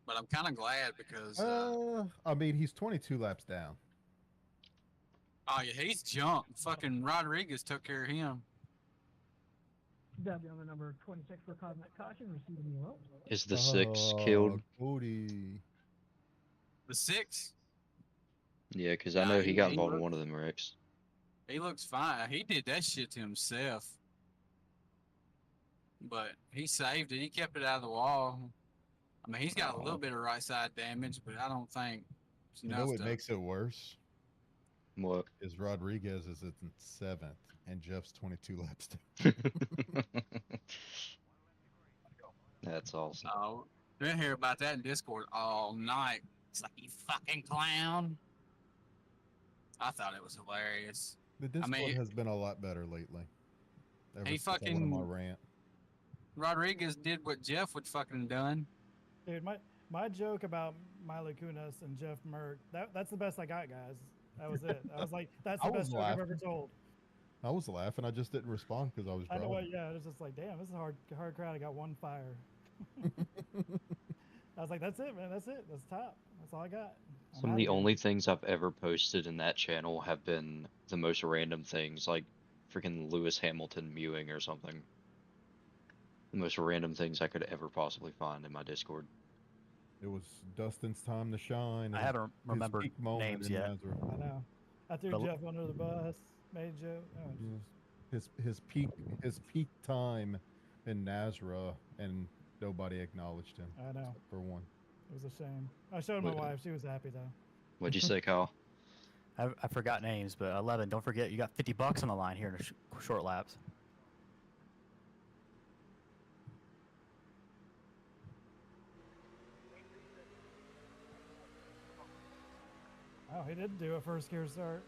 C: But I'm kind of glad because,
G: I mean, he's 22 laps down.
C: oh yeah, he's jumped. Fucking Rodriguez took care of him.
D: That'd be on the number 26 for causing that caution, receiving the rope.
F: Is the 6 killed?
G: Cody.
C: The 6?
F: Yeah, because I
C: Nah,
F: know he got
C: he
F: involved in
C: looks-
F: one of them wrecks.
C: He looks fine. He did that shit to himself. But he saved it. He kept it out of the wall. I mean, he's got a little bit of right side damage, but I don't think it's
G: You know
C: enough
G: what
C: to.
G: makes it worse?
F: What?
G: Is Rodriguez is in 7th, and Jeff's 22 laps down.
F: That's awesome.
C: Oh, been hear about that in Discord all night. It's like, you fucking clown. I thought it was hilarious.
G: The Discord
C: mean,
G: has been a lot better lately. Ever
C: He
G: since I went on my
C: fucking-
G: rant.
C: Rodriguez did what Jeff would fucking done.
I: Dude, my joke about Milo Kunis and Jeff Merck, that's the best I got, guys. That was it. I was like, that's the
G: I was
I: best joke I've ever
G: laughing.
I: told.
G: I was laughing. I just didn't respond because I was
I: I know
G: driving.
I: what, yeah, it was just like, damn, this is a hard crowd. I got one fire. I was like, that's it, man. That's it. That's top. That's all I got. I'm
F: Some of
I: outta
F: the
I: here.
F: only things I've ever posted in that channel have been the most random things, like freaking Lewis Hamilton mewing or something. The most random things I could ever possibly find in my Discord.
G: It was Dustin's time to shine.
B: I
G: and
B: haven't
G: his
B: remembered
G: peak moment
B: names
G: in
B: yet.
G: Nazareth.
I: I know. I threw
B: But-
I: Jeff under the bus. Made Joe. Oh,
G: Yeah. His peak time in Nazareth, and nobody acknowledged him.
I: I know.
G: Except for one.
I: It was a shame. I showed my
F: What-
I: wife. She was happy though.
F: What'd you say, Kyle?
B: I forgot names, but 11. Don't forget, you got $50 on the line here in a short laps.
I: Oh, he did do a first gear start.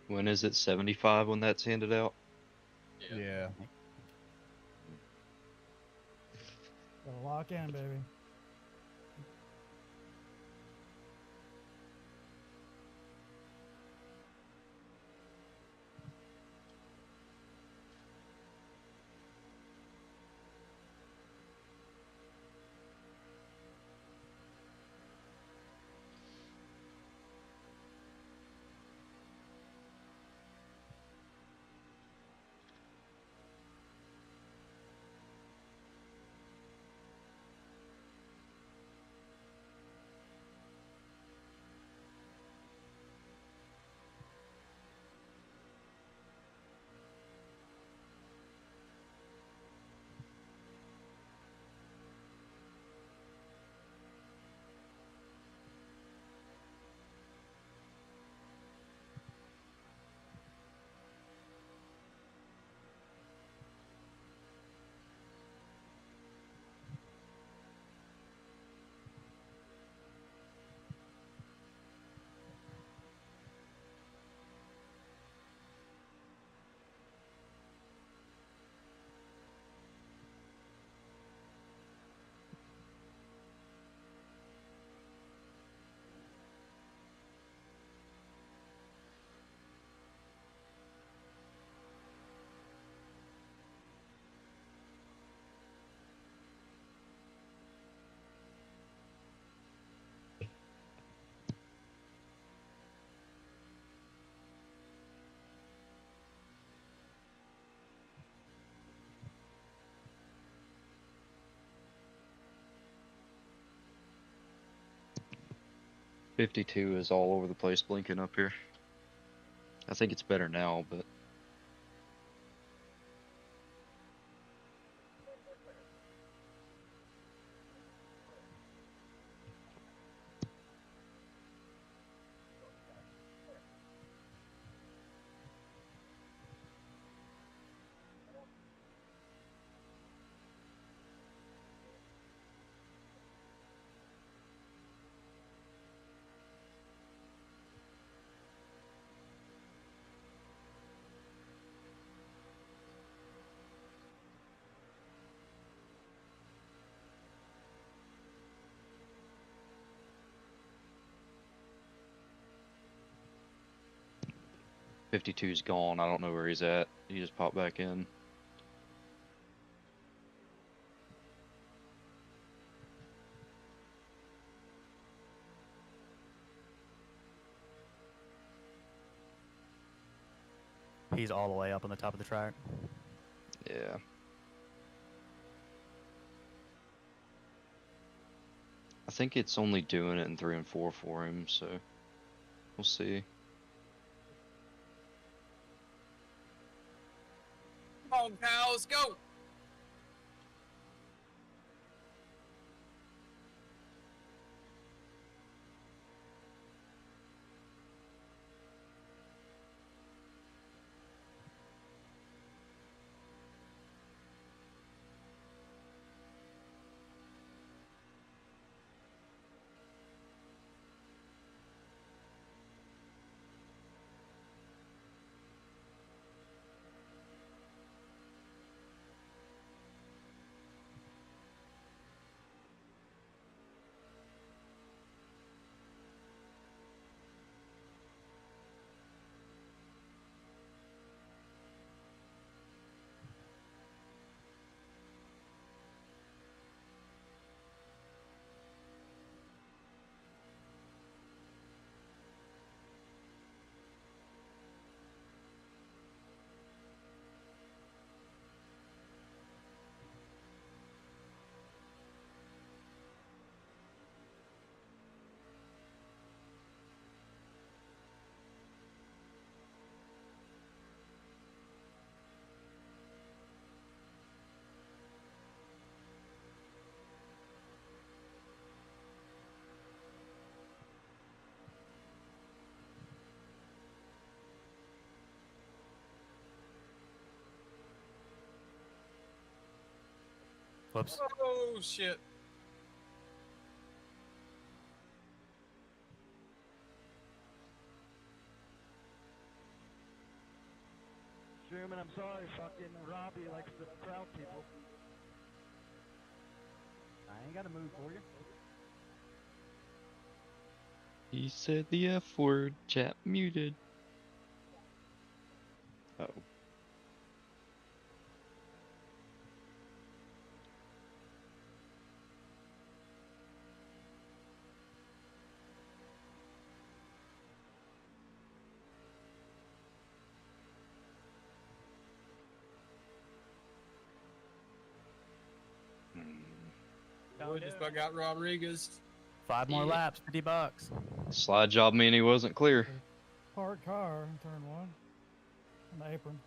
F: When is it 75 when that's handed out?
G: Yeah.
I: Gotta lock in, baby.
F: .52 is all over the place blinking up here. I think it's better now, but .52's gone. I don't know where he's at. He just popped back in.
B: He's all the way up on the top of the track.
F: Yeah. I think it's only doing it in 3 and 4 for him, so we'll see.
C: Come on, Kyle, let's go.
B: Whoops.
C: Oh, shit.
D: Sherman, I'm sorry, fucking Robbie likes to crowd people. I ain't got to move for you.
F: He said the F word, chat muted. Oh.
C: We just about got Rodriguez.
B: 5 more laps, $50.
F: Slide job mean he wasn't clear.
I: Parked car, turn 1. On the apron.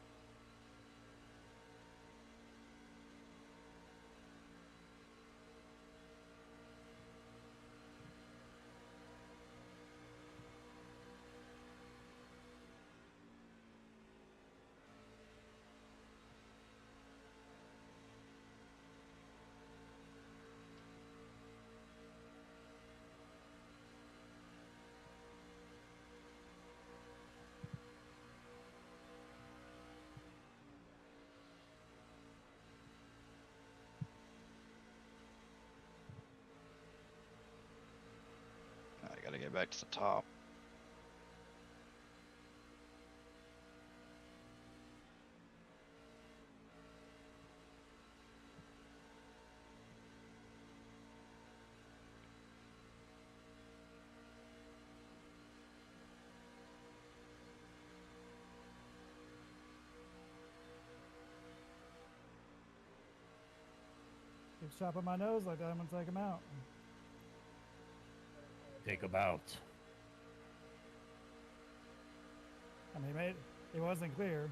F: I gotta get back to the top.
I: Keeps chopping my nose like that, I'm gonna take him out.
B: Take him out.
I: I mean, he wasn't clear.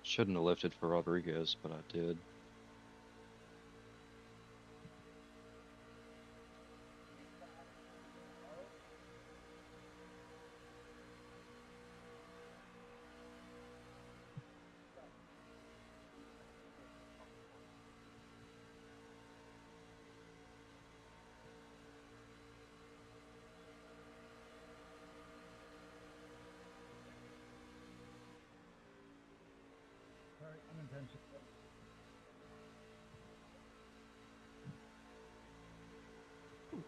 F: Shouldn't have lifted for Rodriguez, but I did.
D: Sorry, unintentional.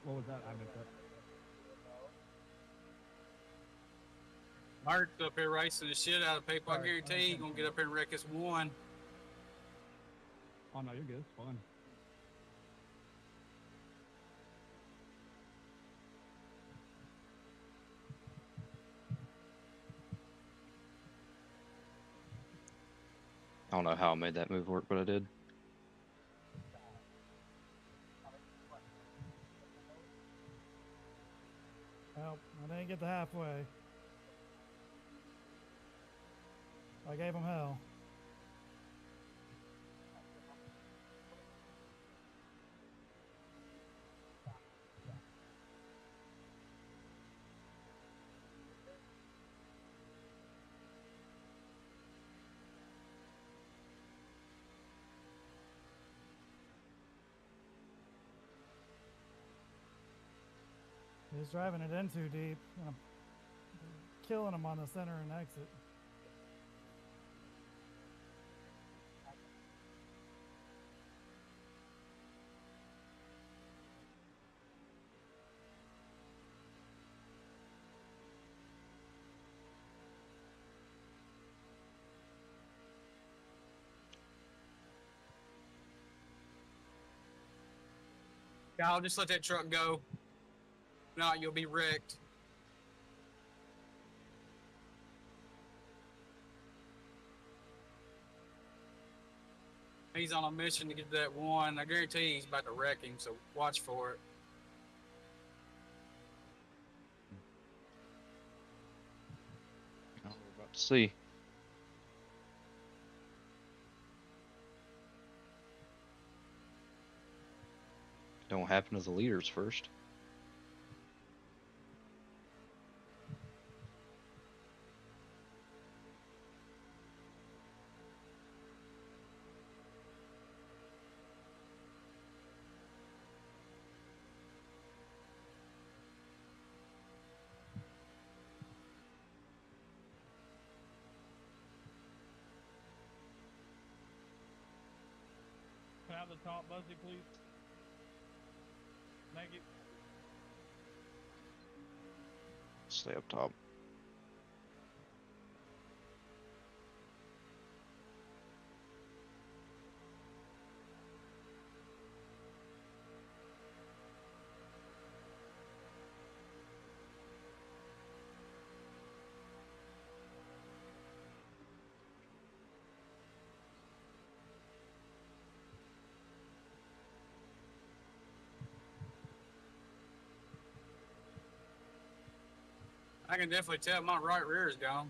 D: What was that? I missed that.
C: Mark's up here racing the shit out of people. I guarantee he gonna get up here and wreck us one.
K: Oh no, you're good. It's fun.
F: I don't know how I made that move work, but I did.
I: Well, I didn't get to halfway. I gave him hell. He's driving it in too deep. And I'm killing him on the center and exit.
C: Kyle, just let that truck go. No, you'll be wrecked. He's on a mission to get to that one. I guarantee he's about to wreck him, so watch for it.
F: Oh, we're about to see. Don't happen to the leaders first.
K: Can I have the top, Buzzy, please? Thank you.
F: Stay up top.
C: I can definitely tell my right rear is gone.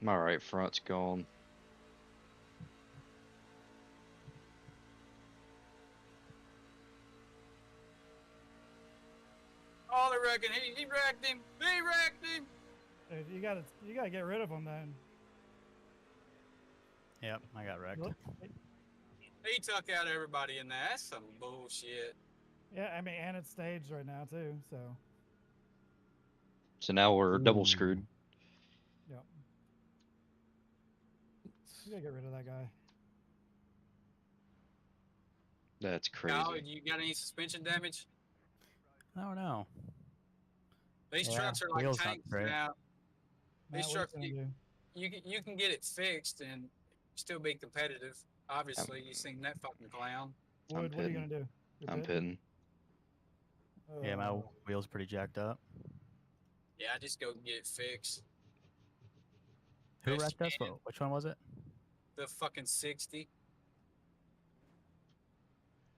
F: My right front's gone.
C: Oh, they wrecked him. He wrecked him. He wrecked him.
I: Dude, you gotta get rid of him then.
B: Yep, I got wrecked.
C: He took out everybody in there. That's some bullshit.
I: Yeah, I mean, and it's staged right now too, so.
F: So now we're double screwed.
I: Yep. You gotta get rid of that guy.
F: That's crazy.
C: Kyle, you got any suspension damage?
B: I don't know.
C: These
B: Yeah,
C: trucks are like
B: wheels not
C: tanks
B: great.
C: now.
I: Matt,
C: These
I: what
C: trucks,
I: you gonna do?
C: you can get it fixed and still be competitive. Obviously, you seen that fucking clown.
I: Wood, what are you gonna do? You're
F: I'm
I: pitting?
F: pitting.
B: Yeah, my
I: Oh.
B: wheel's pretty jacked up.
C: Yeah, just go get it fixed.
B: Who
C: Best
B: wrecked
C: you
B: us?
C: can.
B: Which one was it?
C: The fucking 60.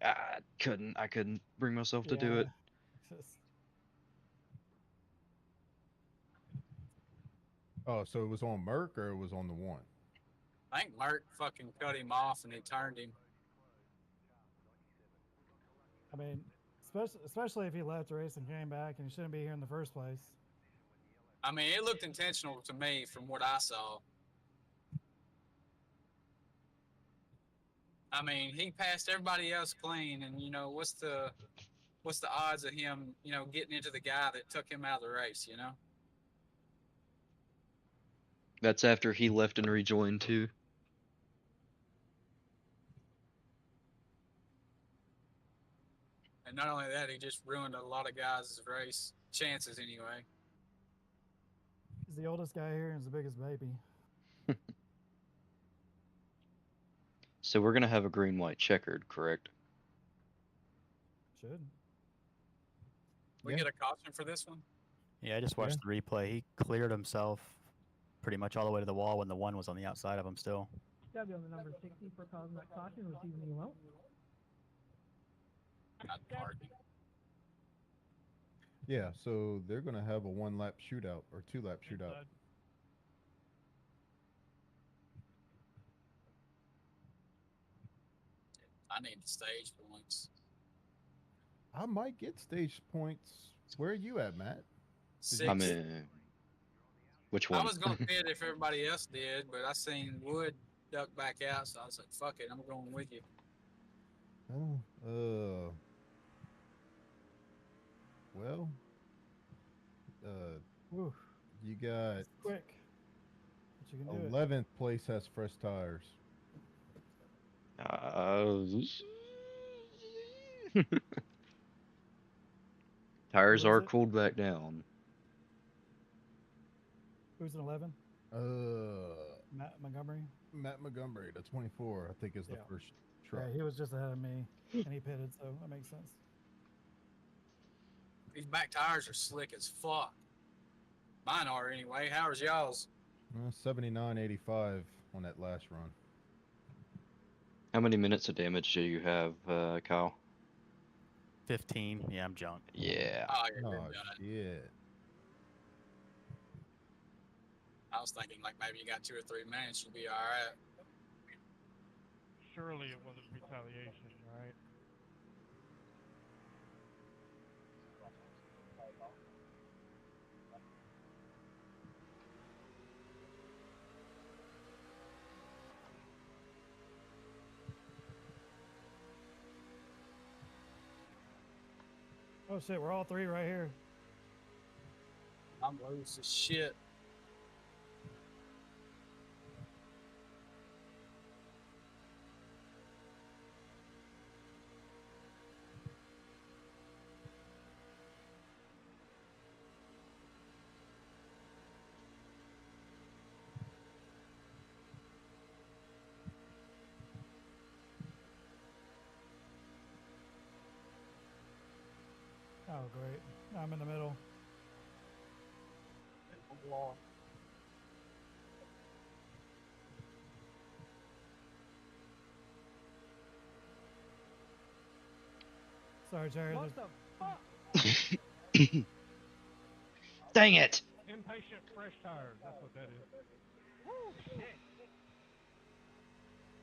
F: I couldn't bring myself to do it.
G: Oh, so it was on Merc or it was on the one?
C: I think Merck fucking cut him off and they turned him.
I: I mean, especially if he left the race and came back and he shouldn't be here in the first place.
C: I mean, it looked intentional to me from what I saw. I mean, he passed everybody else clean, and you know what's the odds of him, you know, getting into the guy that took him out of the race, you know?
F: That's after he left and rejoined too.
C: And not only that, he just ruined a lot of guys' race chances anyway.
I: He's the oldest guy here and he's the biggest baby.
F: So we're gonna have a green white checkered, correct?
I: Should.
C: We get a caution for this one?
B: Yeah, I just watched the replay. He cleared himself pretty much all the way to the wall when the one was on the outside of him still.
D: Gotta be on the number 60 for causing that caution, receiving the amount.
C: Not parking.
G: Yeah, so they're gonna have a 1-lap shootout or 2-lap shootout.
C: I need the stage points.
G: I might get stage points. Where are you at, Matt?
F: I'm
C: 6.
F: in. Which
C: I
F: one?
C: was gonna pit if everybody else did, but I seen Wood duck back out, so I was like, "Fuck it, I'm going with you."
G: Oh, well,
I: Whew,
G: you got
I: quick. But you can do it.
G: 11th place has fresh tires.
F: Tires
I: Who is
F: are
I: it?
F: cooled back down.
I: Who's in 11?
G: Matt
I: Montgomery.
G: Montgomery, the 24, I think is the
I: Yeah.
G: first truck.
I: Yeah, he was just ahead of me, and he pitted, so that makes sense.
C: These back tires are slick as fuck. Mine are anyway. How's y'all's?
G: 79.85 on that last run.
F: How many minutes of damage do you have, Kyle?
B: 15. Yeah, I'm junk.
F: Yeah.
C: Oh, you're
G: Oh,
C: done.
G: shit.
C: I was thinking like maybe you got 2 or 3 minutes, you'd be all right.
D: Surely it wasn't retaliation, right?
I: Oh shit, we're all three right here.
C: I'm loose as shit.
I: Oh great, I'm in the middle. Sorry, Jerry.
D: What
I: there's-
D: the fuck?
F: Dang it!
D: Impatient fresh tires. That's what that is. Woo, shit.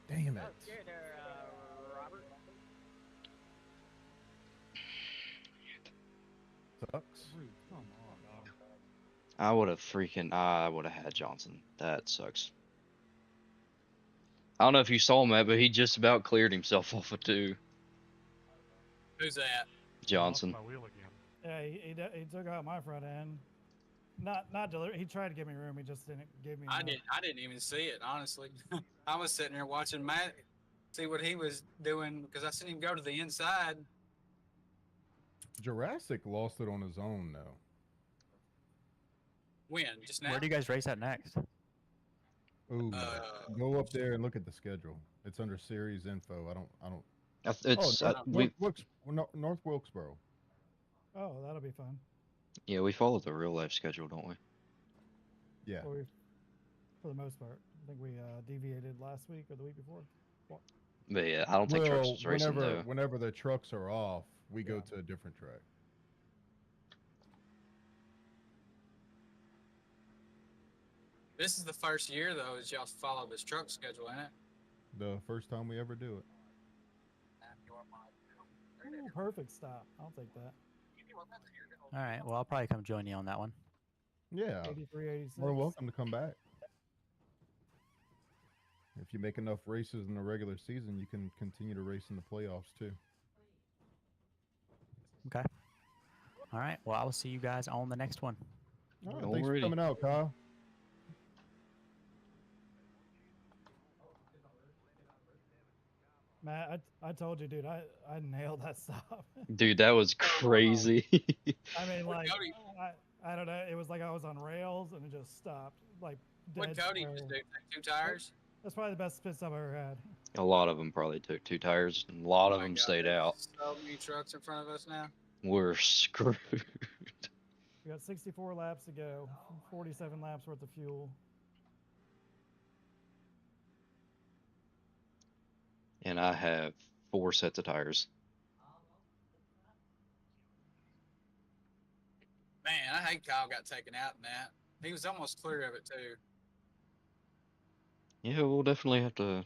G: Damn it.
L: Oh, scared there, Robert.
G: Sucks.
D: Dude, come on, dog.
F: I would have had Johnson. That sucks. I don't know if you saw him, Matt, but he just about cleared himself off of 2.
C: Who's that?
F: Johnson.
D: My wheel again.
I: Yeah, he took out my front end. Not deliver. He tried to give me room. He just didn't give me.
C: I
I: enough.
C: didn't even see it, honestly. I was sitting there watching Matt see what he was doing because I seen him go to the inside.
G: Jurassic lost it on his own, though.
C: When? Just now?
B: Where do you guys race at next?
G: Ooh, go up there and look at the schedule. It's under series info. I don't.
F: It's
G: North Wilkesboro.
I: Oh, that'll be fun.
F: Yeah, we follow the real life schedule, don't we?
G: Yeah.
I: Well, for the most part, I think we deviated last week or the week before. Well,
F: But yeah, I don't think trucks was racing though.
G: Whenever the trucks are off, we go to a different track.
C: This is the first year though that y'all follow this truck schedule, ain't it?
G: The first time we ever do it.
I: ooh, perfect stop. I'll take that.
B: All right. Well, I'll probably come join you on that one.
G: Yeah.
I: 83, 86.
G: More welcome to come back. If you make enough races in the regular season, you can continue to race in the playoffs too.
B: Okay. All right. Well, I will see you guys on the next one.
G: All right, thanks for
F: Alrighty.
G: coming out, Kyle.
I: Matt, I told you, dude, I nailed that stop.
F: Dude, that was crazy.
I: I mean, like, I don't know. It was like I was on rails and it just stopped. Like,
C: What
I: dead
C: Cody
I: square.
C: just do? Take 2 tires?
I: That's probably the best pit stop I've ever had.
F: A lot of them probably took 2 tires, and a lot of them stayed out.
C: So many trucks in front of us now.
F: We're screwed.
I: We got 64 laps to go, 47 laps worth of fuel.
F: and I have 4 sets of tires.
C: Man, I hate Kyle got taken out in that. He was almost clear of it too.
F: Yeah, we'll definitely have to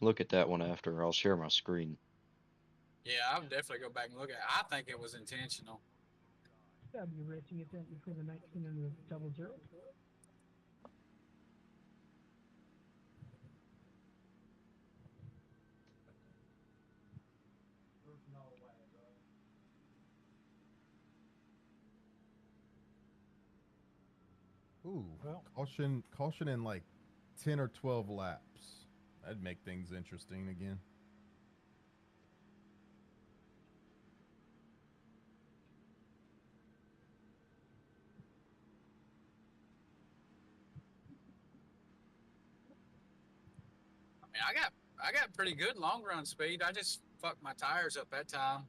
F: look at that one after. I'll share my screen.
C: Yeah, I would definitely go back and look at it. I think it was intentional.
D: That'd be racing it then between the 19 and the 00.
G: Ooh,
I: Well.
G: caution in like 10 or 12 laps. That'd make things interesting again.
C: I mean, I got pretty good long run speed. I just fucked my tires up that time.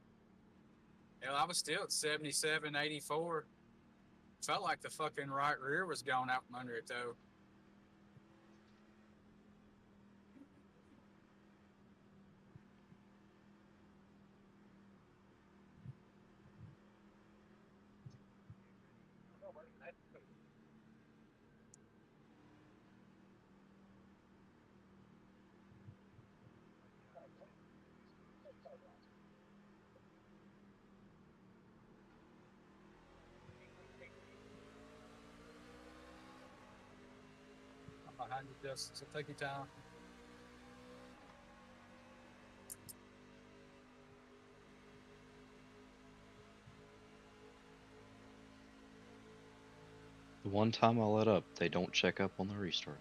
C: Hell, I was still at 77, 84. Felt like the fucking right rear was going out from under it though. I'm behind you, Justin, so take your time.
F: The one time I let up, they don't check up on the restart.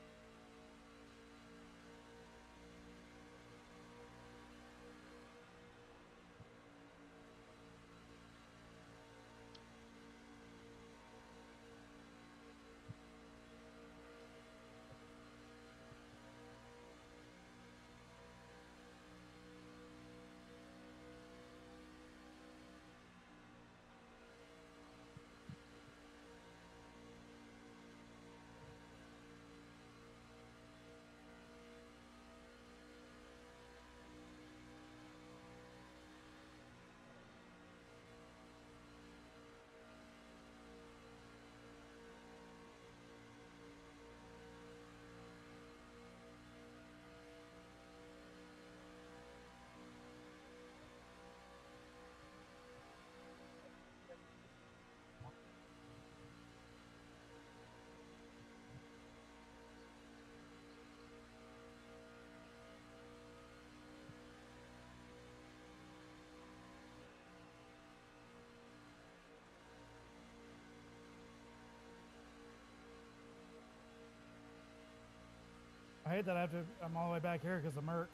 I: I hate that I'm all the way back here because of Merc.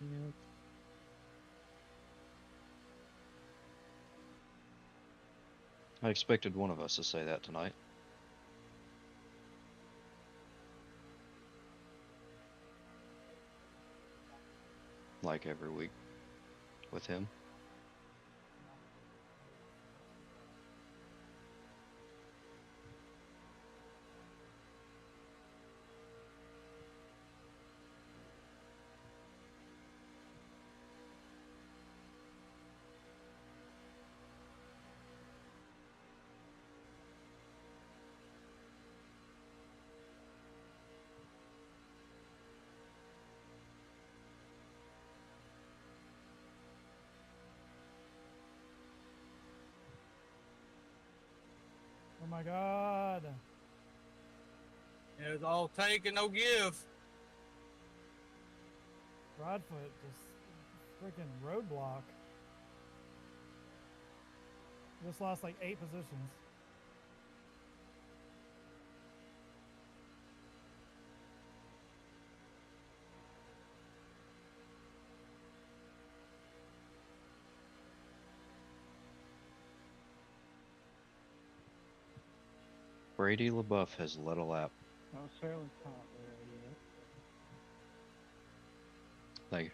F: Yep. I expected one of us to say that tonight. Like every week with him.
I: Oh my god.
C: It was all take and no give.
I: Broadfoot just freaking roadblock. Just lost like 8 positions.
F: Brady LaBeouf has led a lap.
D: Oh, Sterling's top there, yeah.
F: Thank you.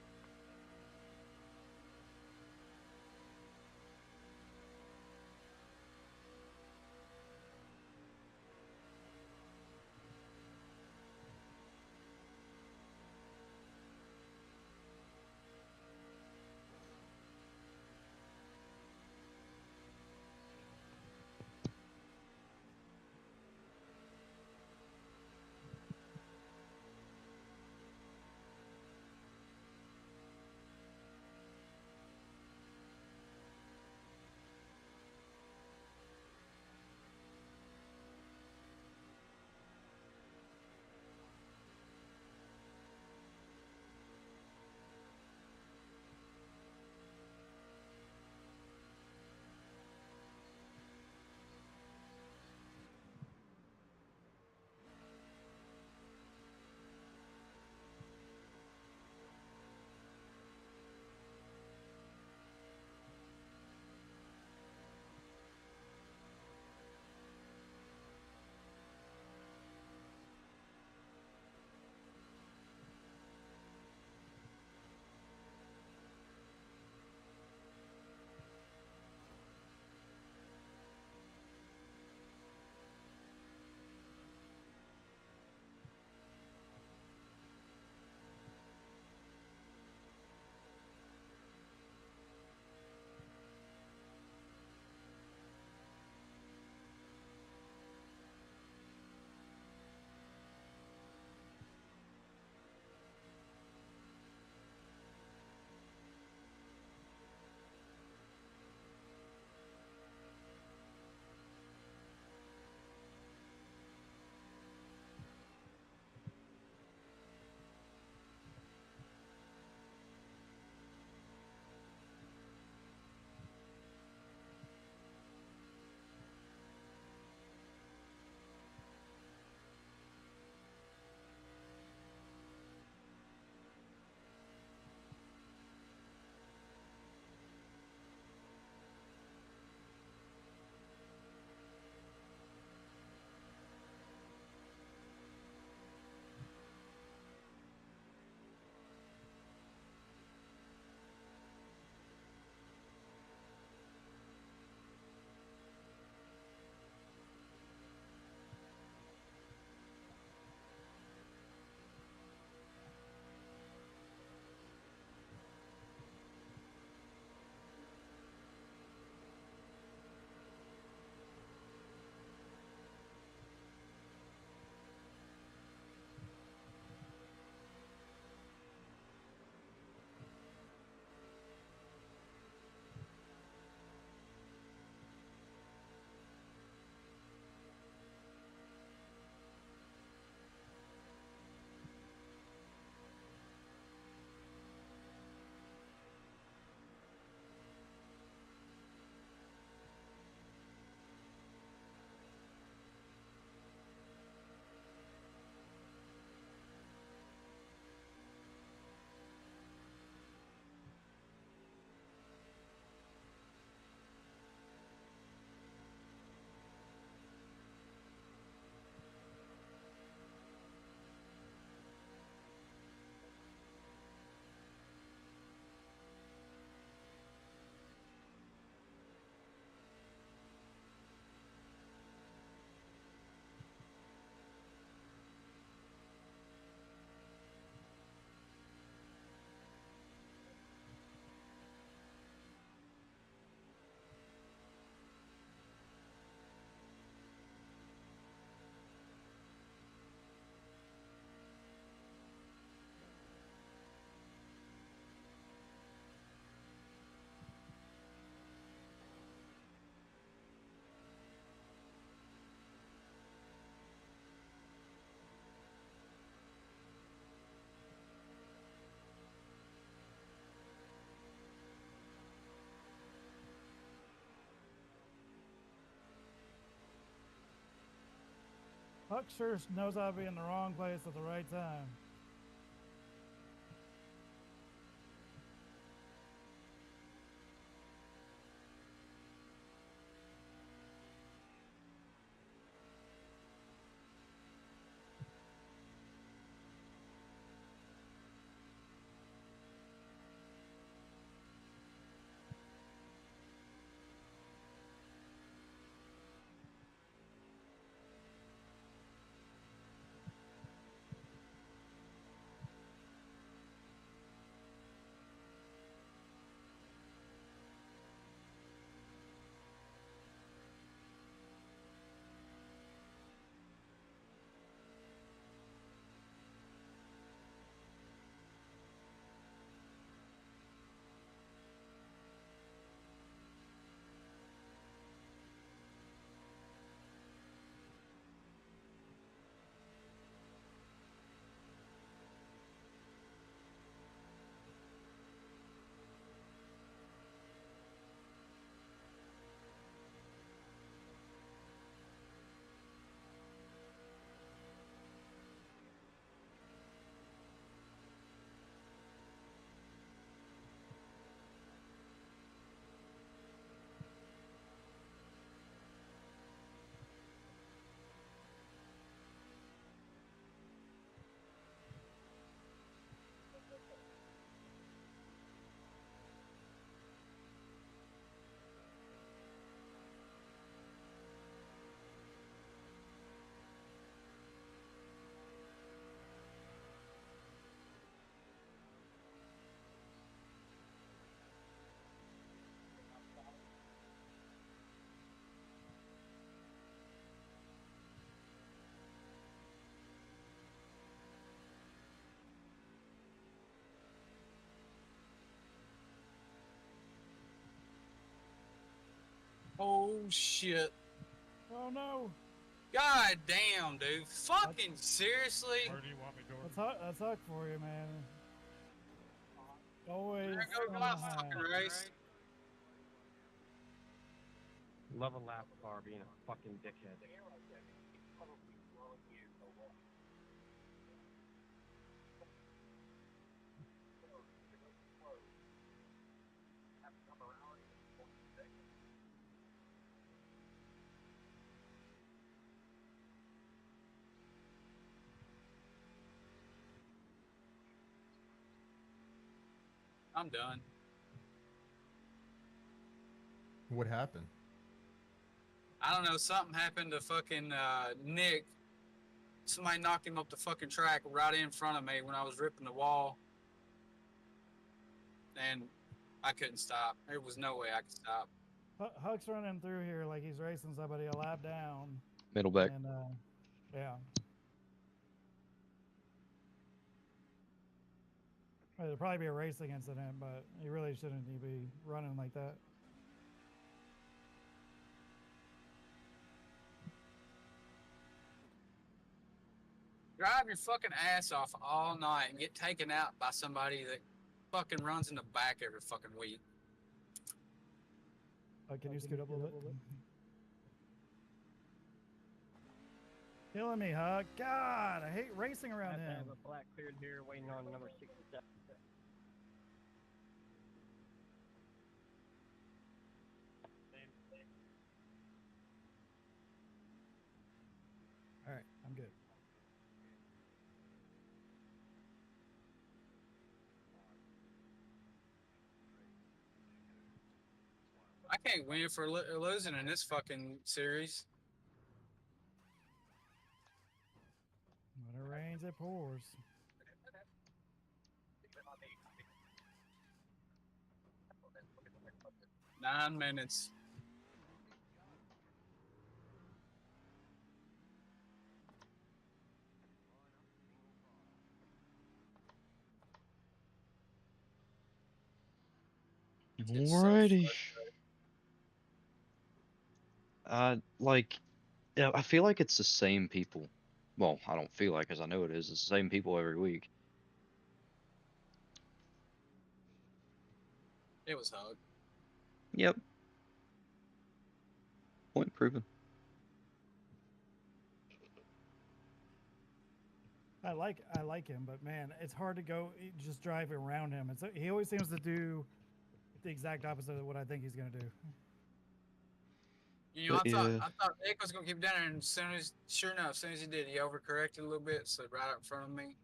I: Huck sure knows how to be in the wrong place at the right time.
C: Oh shit.
I: Oh no.
C: God damn, dude. Fucking seriously?
K: Where do you want me, Jordan?
I: That's Huck for you, man. Always.
C: There goes
I: on
C: my
I: the high.
C: fucking race.
M: Love a lap car being a fucking dickhead.
C: I'm done.
G: What happened?
C: I don't know. Something happened to fucking Nick. Somebody knocked him up the fucking track right in front of me when I was ripping the wall. And I couldn't stop. There was no way I could stop.
I: Huck's running through here like he's racing somebody a lap down.
F: Middle back.
I: And yeah. It'll probably be a racing incident, but you really shouldn't be running like that.
C: Drive your fucking ass off all night and get taken out by somebody that fucking runs in the back every fucking week.
I: Can you scoot up a little bit? Killing me, Huck. God, I hate racing around
L: Have to
I: him.
L: have a black cleared here waiting on number 67.
I: All right, I'm good.
C: I can't win for losing in this fucking series.
I: When it rains, it pours.
C: Nine minutes.
F: Alrighty. Like, yeah, I feel like it's the same people. Well, I don't feel like, because I know it is. It's the same people every week.
C: It was Hug.
F: Yep. Point proven.
I: I like him, but man, it's hard to go just drive around him. He always seems to do the exact opposite of what I think he's gonna do.
C: You know,
F: But yeah,
C: I thought Nick was gonna keep down there, and sure enough, as soon as he did, he overcorrected a little bit, so right up in front of me.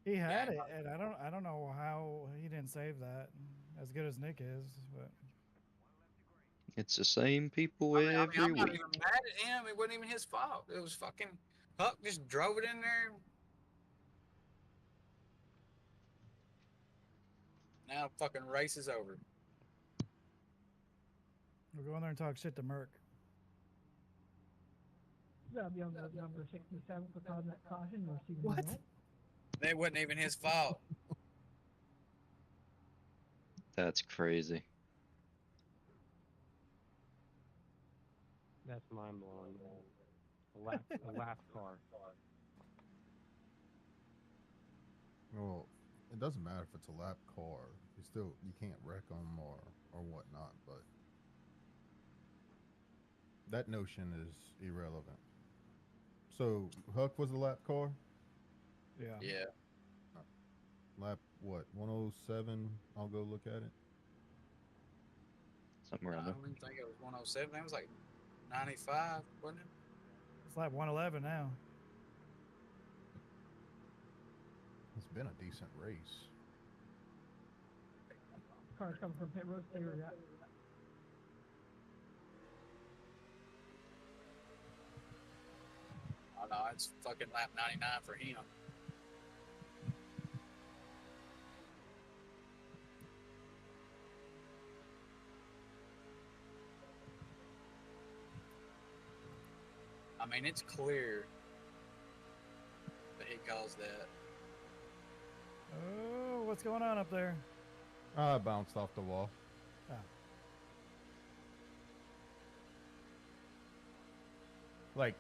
I: He had
C: Yeah,
I: it, and I don't know how he didn't save that. As good as Nick is, but
F: it's the same people
C: I mean,
F: every
C: I'm not
F: week.
C: even mad at him. It wasn't even his fault. It was fucking Huck just drove it in there. Now fucking race is over.
I: we'll go in there and talk shit to Merc.
D: That'll be on the number 67 for causing that caution. You'll see
I: What?
C: It wasn't even his fault.
F: That's crazy.
M: That's mind blowing. A lap car.
G: Well, it doesn't matter if it's a lap car. You can't wreck them or whatnot. But that notion is irrelevant. So Huck was a lap car.
I: Yeah.
C: Yeah.
G: Lap what? 107. I'll go look at it.
F: Something
C: I
F: around there.
C: don't even think it was 107. It was like 95, wasn't it?
I: It's like 111 now.
G: It's been a decent race.
D: Cars coming from pit road. Stay where you're at.
C: Oh no, it's fucking lap 99 for him. I mean, it's clear that he caused that.
I: Oh, what's going on up there?
G: I bounced off the wall.
I: Oh.
G: Like,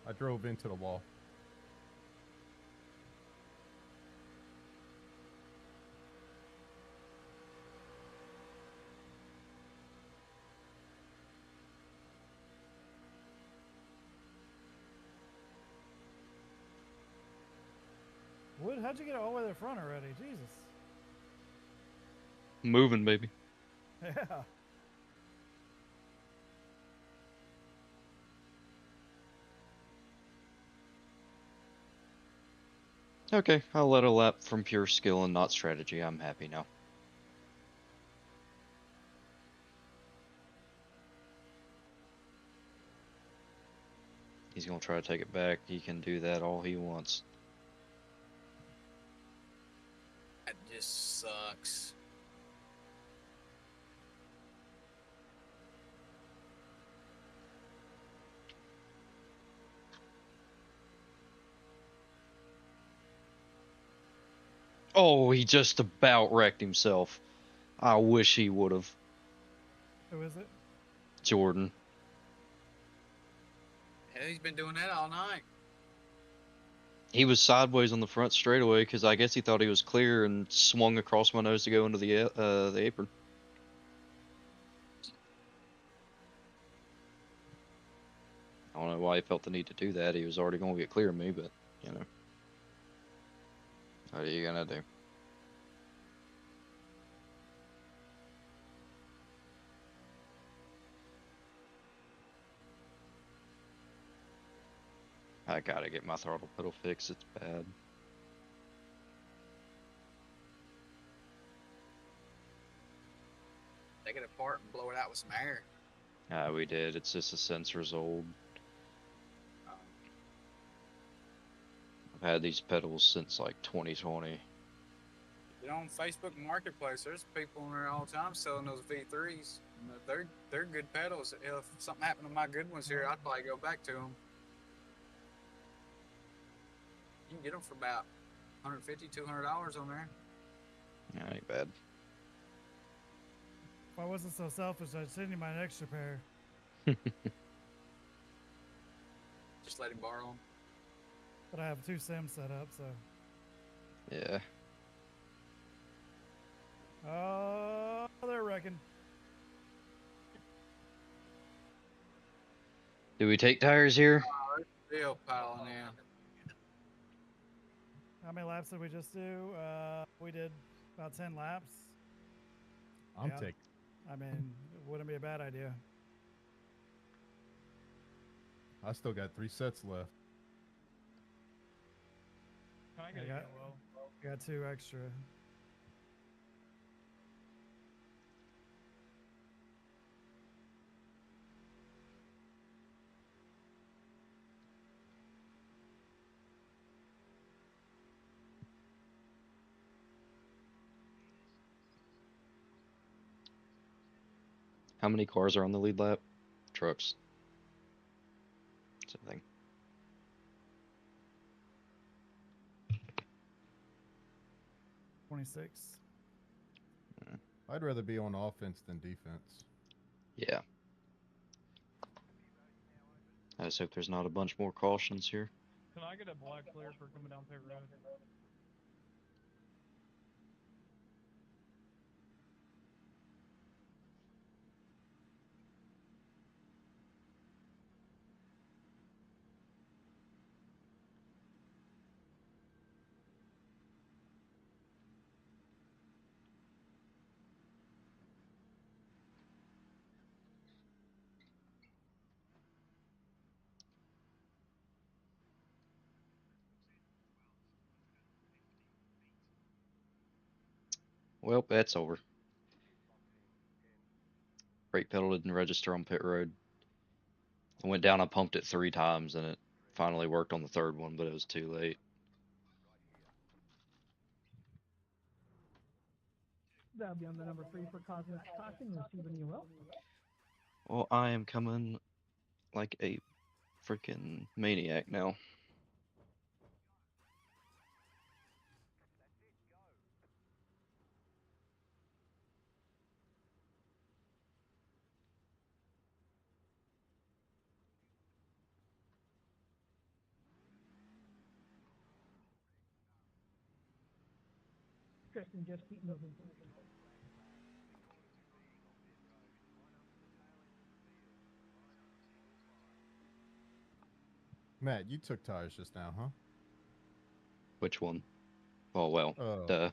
G: I drove into the wall.
I: Wood, how'd you get all the way to the front already? Jesus.
F: Moving, baby.
I: Yeah.
F: Okay, I'll let a lap from pure skill and not strategy. I'm happy now. He's gonna try to take it back. He can do that all he wants.
C: That just sucks.
F: Oh, he just about wrecked himself. I wish he would have.
I: Who is it?
F: Jordan.
C: Hell, he's been doing that all night.
F: He was sideways on the front straightaway because I guess he thought he was clear and swung across my nose to go into the apron. I don't know why he felt the need to do that. He was already going to get clear of me, but, you know. What are you going to do? I gotta get my throttle pedal fixed. It's bad.
C: Take it apart and blow it out with some air.
F: We did. It's just the sensor's old. I've had these pedals since like 2020.
C: You know, on Facebook Marketplace, there's people in there all the time selling those V3s. They're good pedals. If something happened to my good ones here, I'd probably go back to them. You can get them for about $150, $200 on there.
F: Yeah, ain't bad.
I: If I wasn't so selfish, I'd send you my extra pair.
C: Just let him borrow them.
I: But I have 2 sims set up, so.
F: Yeah.
I: Oh, they're wrecking.
F: Do we take tires here?
C: Oh, they're still piling in.
I: How many laps did we just do? We did about 10 laps.
G: I'm
I: Yeah.
G: taking.
I: I mean, it wouldn't be a bad idea.
G: I still got 3 sets left.
K: Can I get a yellow?
I: I got 2 extra.
F: How many cars are on the lead lap? Trucks. Same thing.
I: $26.
G: I'd rather be on offense than defense.
F: Yeah. I just hope there's not a bunch more cautions here.
K: Can I get a black clear for coming down pit road?
F: Well, that's over. Brake pedal didn't register on pit road. I went down, I pumped it 3 times, and it finally worked on the 3rd one, but it was too late.
D: That'll be on the number 3 for causing caution. Receiving you will.
F: Well, I am coming like a freaking maniac now.
D: Tristan, just keep moving.
G: Matt, you took tires just now, huh?
F: Which one? Oh, well,
G: What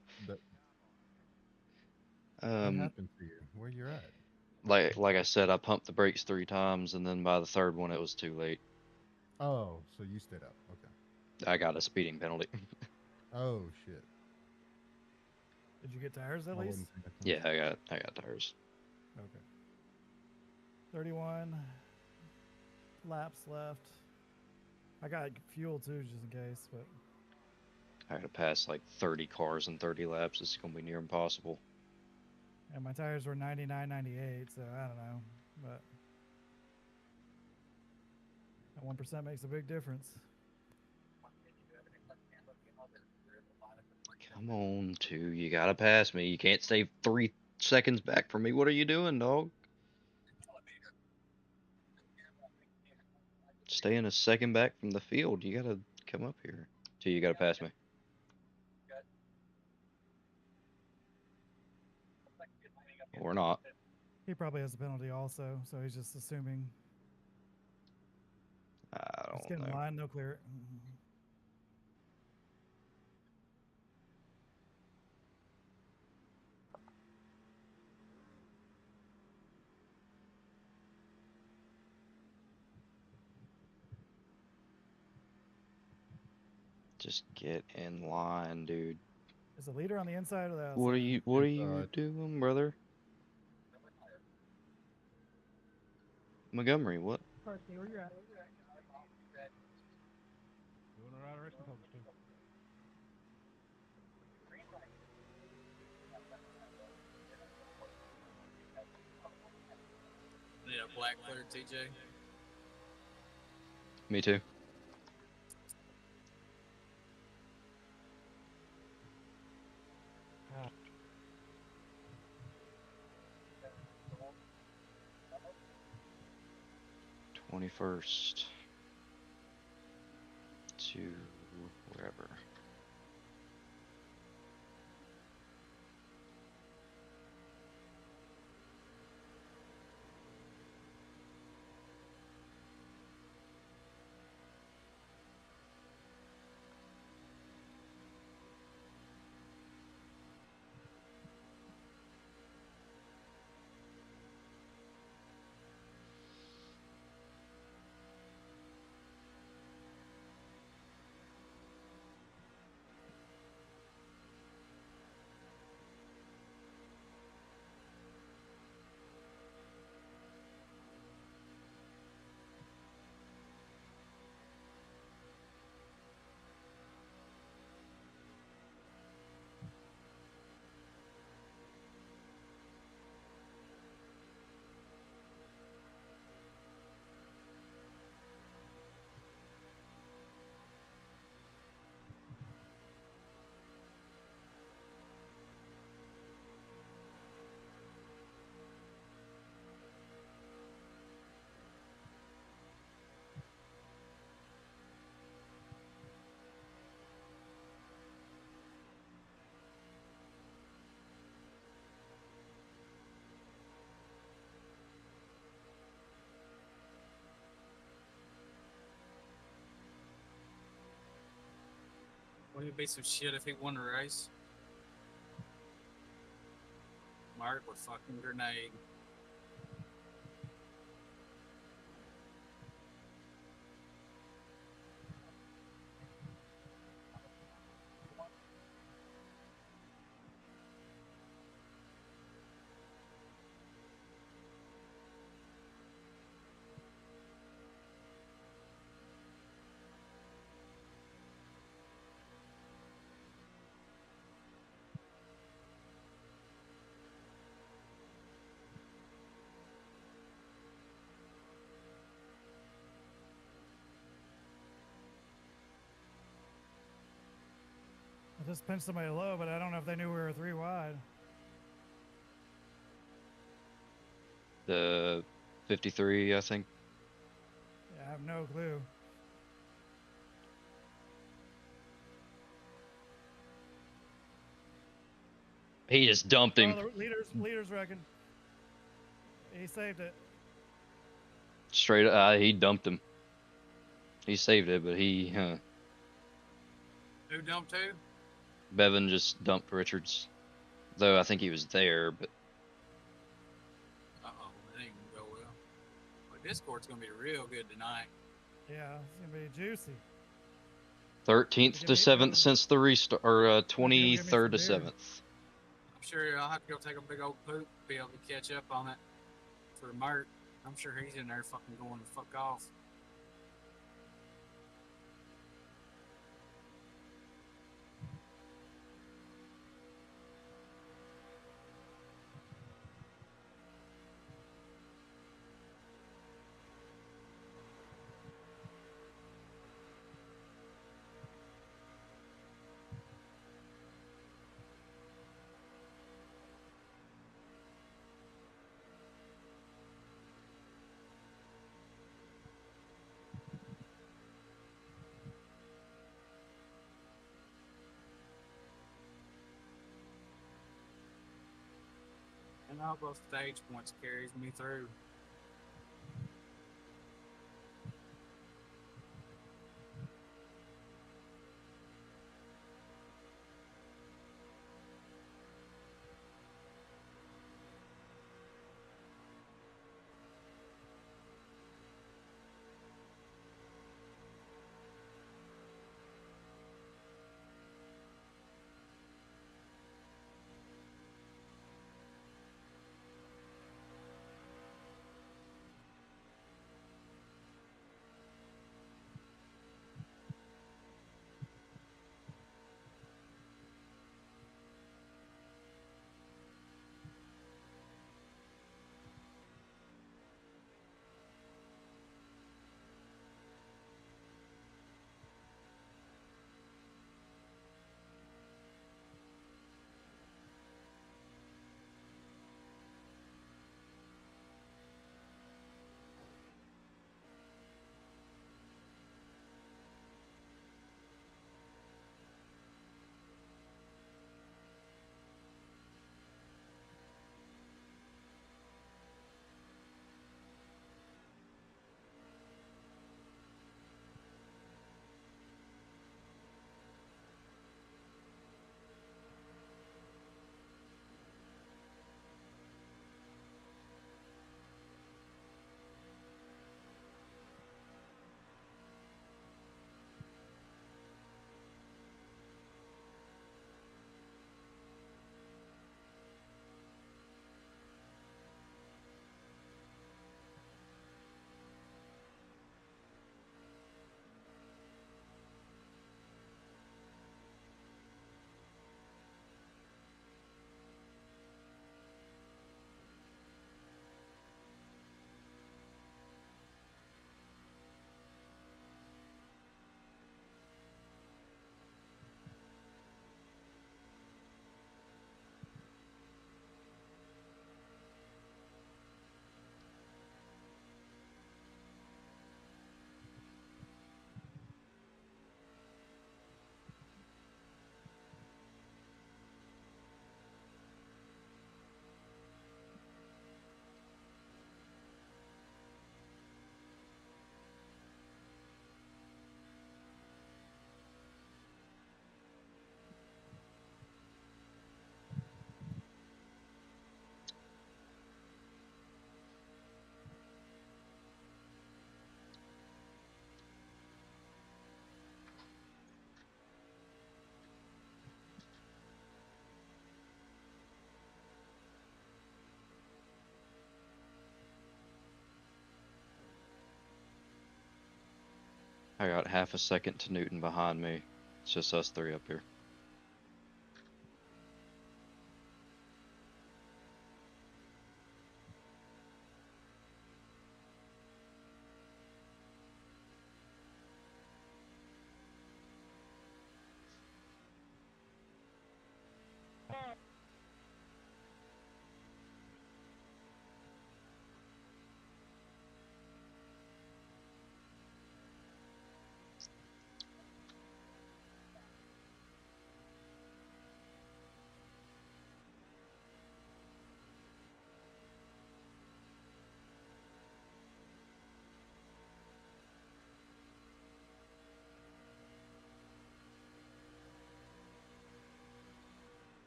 F: Um,
G: happened to you? Where you're at?
F: like I said, I pumped the brakes 3 times, and then by the 3rd one, it was too late.
G: Oh, so you stayed up. Okay.
F: I got a speeding penalty.
G: Oh shit.
I: Did you get tires at
G: I
I: least?
G: wasn't paying attention.
F: Yeah, I got tires.
I: Okay. 31 laps left. I got fuel too, just in case, but
F: I gotta pass like 30 cars in 30 laps. It's gonna be near impossible.
I: and my tires were 99, 98, so I don't know. But that 1% makes a big difference.
F: Come on, 2. You gotta pass me. You can't stay 3 seconds back from me. What are you doing, dog? Staying a second back from the field. You gotta come up here. 2, you gotta pass me. Or not.
I: He probably has a penalty also, so he's just assuming.
F: I
I: Just
F: don't
I: get in
F: know.
I: line, no clear it.
F: Just get in line, dude.
I: Is the leader on the inside or the outside?
F: What are you doing, brother? Montgomery, what?
D: Car, stay where you're at.
K: Doing the right direction, folks, too.
C: Need a black clear, TJ.
F: Me too.
K: Ah.
F: 21st to wherever.
C: It'd be some shit if he won the race. Mark would fucking grenade.
I: I just pinched somebody low, but I don't know if they knew we were 3 wide.
F: The 53, I think.
I: Yeah, I have no clue.
F: He just dumped him.
I: Oh, the leaders reckon. He saved it.
F: Straight he dumped him. He saved it, but he
C: Who dumped who?
F: Bevan just dumped Richards. Though I think he was there, but
C: Uh-oh, that ain't gonna go well. But this court's gonna be real good tonight.
I: Yeah, it's gonna be juicy.
F: 13th to 7th since the restart, or
I: Give me
F: 23rd to
I: some beer.
F: 7th.
C: I'm sure I'll have to go take a big old poop to be able to catch up on it for Mert. I'm sure he's in there fucking going the fuck off. And all those stage points carries me through.
F: I got half a second to Newton behind me. It's just us three up here.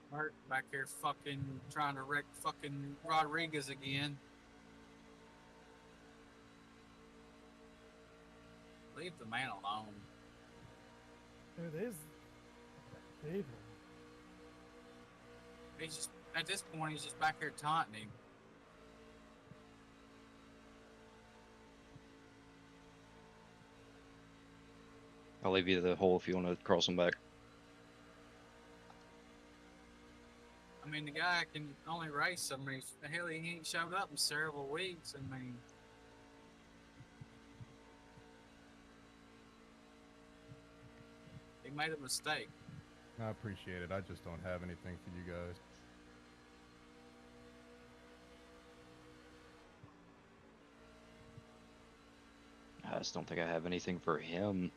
C: Mark back here fucking trying to wreck fucking Rodriguez again. Leave the man alone.
I: Dude, these people.
C: He's just, at this point, he's just back here taunting him.
F: I'll leave you the hole if you want to cross them back.
C: I mean, the guy can only race. I mean, the hell, he ain't showed up in several weeks. I mean, he made a mistake.
G: I appreciate it. I just don't have anything for you guys.
F: I just don't think I have anything for him.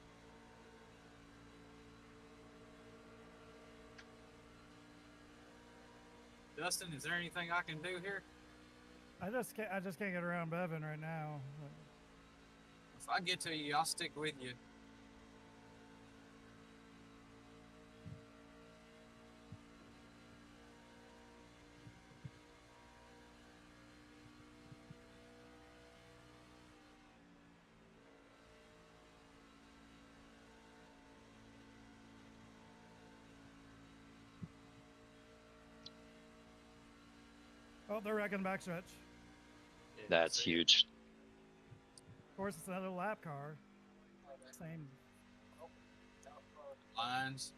C: Dustin, is there anything I can do here?
I: I just can't get around Bevan right now.
C: If I get to you, I'll stick with you.
I: Oh, they're wrecking backstretch.
F: That's huge.
I: Of course, it's another lap car. Same.
C: Lines.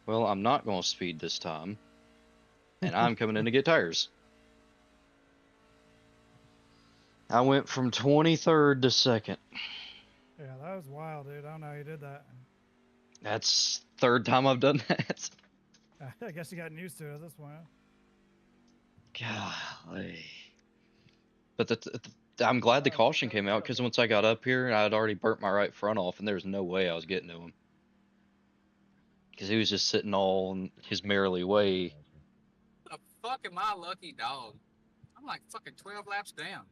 F: Well, I'm not going to speed this time. And I'm coming in to get tires. I went from 23rd to 2nd.
I: Yeah, that was wild, dude. I don't know how you did that.
F: That's third time I've done that.
I: I guess you gotten used to it at this point.
F: Golly. But I'm glad the caution came out, because once I got up here, I'd already burnt my right front off, and there's no way I was getting to him. Because he was just sitting all in his merrily way.
C: The fuck am I a lucky dog? I'm like fucking 12 laps down.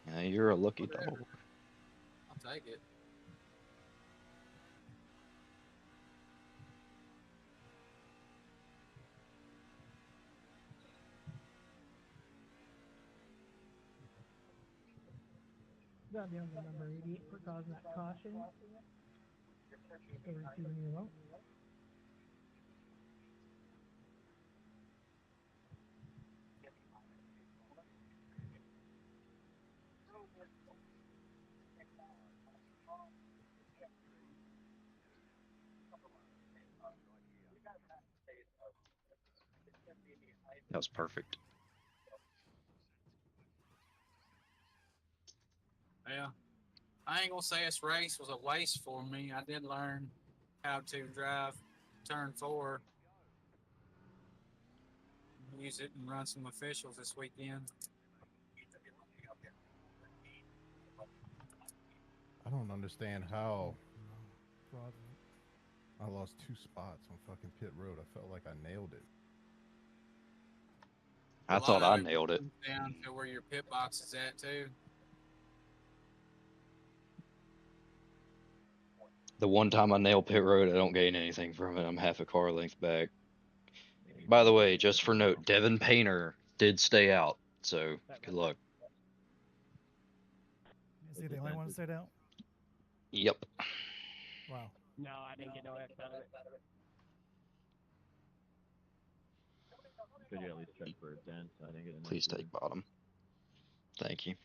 F: Yeah, you're a lucky dog.
C: I'll take it.
D: Got down to number 88 for causing that caution. 32 in a row.
F: That was perfect.
C: Yeah. I ain't gonna say this race was a waste for me. I did learn how to drive turn 4. Use it and run some officials this weekend.
G: I don't understand how I lost 2 spots on fucking pit road. I felt like I nailed it.
F: I thought I nailed it.
C: Down to where your pit box is at too.
F: The one time I nail pit road, I don't gain anything from it. I'm half a car length back. By the way, just for note, Devin Painter did stay out, so good luck.
I: Is he the only one to stay down?
F: Yep.
I: Wow.
L: No, I didn't get no X out of it.
M: Could you at least check for a dent? I didn't get a
F: Please take bottom. Thank you.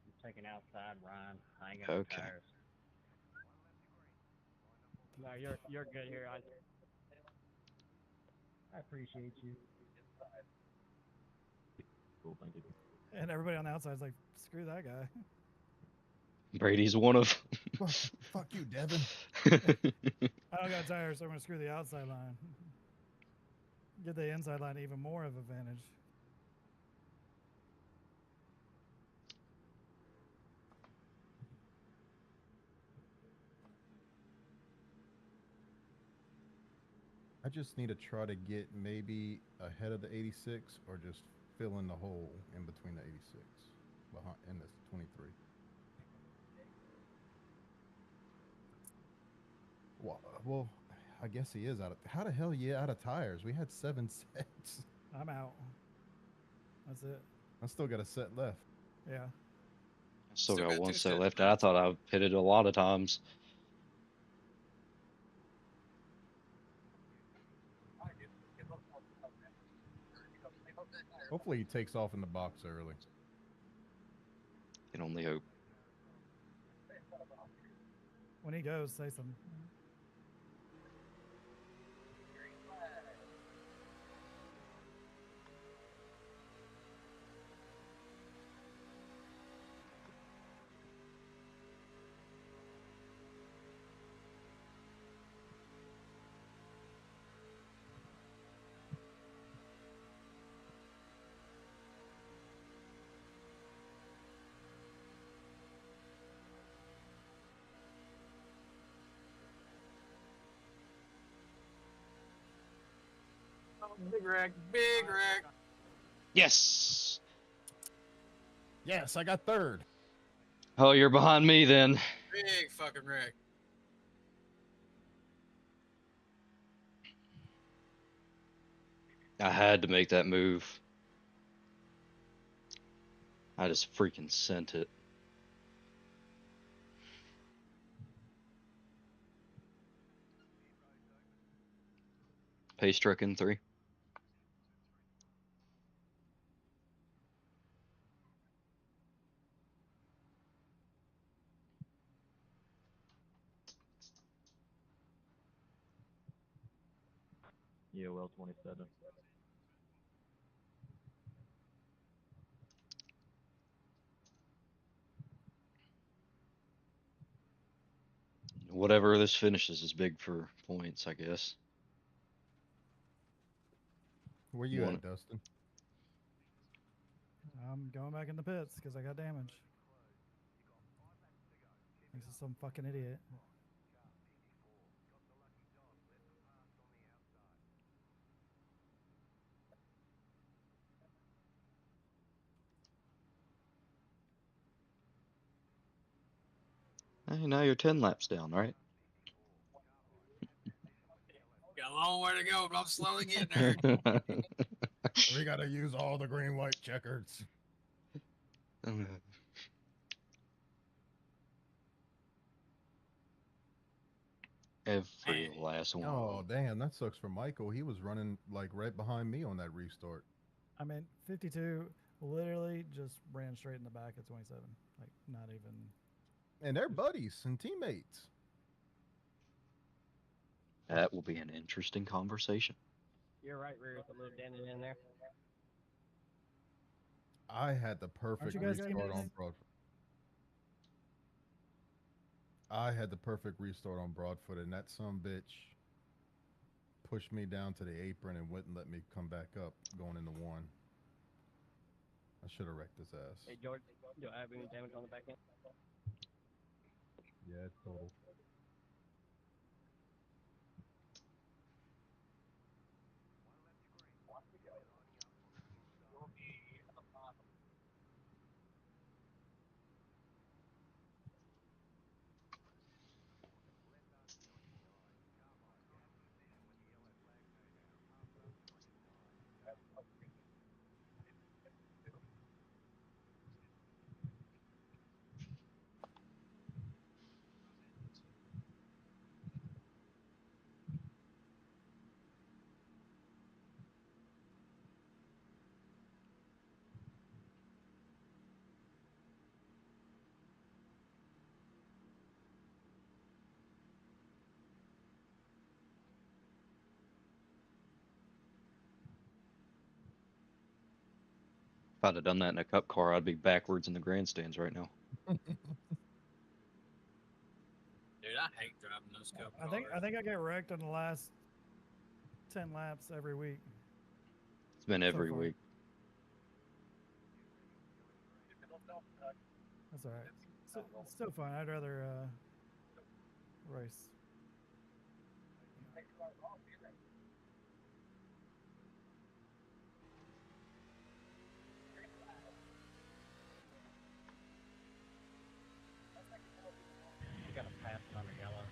L: I'm taking outside, Ryan. I ain't got no
F: Okay.
L: tires. No, you're good here. I appreciate you.
M: Cool, thank you.
I: And everybody on the outside is like, screw that guy.
F: Brady's one of.
G: Fuck you, Devin.
I: I don't got tires, so I'm gonna screw the outside line. Give the inside line even more of advantage.
G: I just need to try to get maybe ahead of the 86 or just fill in the hole in between the 86 behind in this 23. Well, I guess he is out of. How the hell are you out of tires? We had 7 sets.
I: I'm out. That's it.
G: I still got a set left.
I: Yeah.
F: Still
C: Still
F: got
C: got
F: one
C: two
F: set
C: sets
F: left.
C: left.
F: I thought I hit it a lot of times.
G: Hopefully he takes off in the box early.
F: Can only hope.
I: When he goes, say something.
C: Big wreck, big wreck.
F: Yes.
G: Yes, I got third.
F: Oh, you're behind me then.
C: Big fucking wreck.
F: I had to make that move. I just freaking sent it. Pace truck in 3.
M: EOL 27.
F: Whatever this finishes is big for points, I guess.
G: Where you
F: One.
G: at, Dustin?
I: I'm going back in the pits because I got damage. This is some fucking idiot.
F: Hey, now you're 10 laps down, right?
C: Got a long way to go, but I'm slowly getting there.
G: We got to use all the green, white checkers.
F: Every last one.
G: Oh, damn, that sucks for Michael. He was running like right behind me on that restart.
I: I mean, 52 literally just ran straight in the back at 27. Like, not even.
G: And they're buddies and teammates.
F: That will be an interesting conversation.
L: You're right, rear with a little dented in there.
G: I had the perfect
I: you guys
G: restart
I: teammates?
G: on Broadfoot. I had the perfect restart on Broadfoot, and that son bitch pushed me down to the apron and wouldn't let me come back up going into 1. I should have wrecked his ass.
L: Hey, George, do I have any damage on the back end?
G: Yeah, it's total.
F: I'd have done that in a cup car, I'd be backwards in the grandstands right now.
C: Dude, I hate driving those cup
I: I
C: cars.
I: think I get wrecked in the last 10 laps every week.
F: It's been
I: so
F: every
I: far.
F: week.
I: That's all right. It's still fun. I'd rather race.
M: You got a pass on the yellow.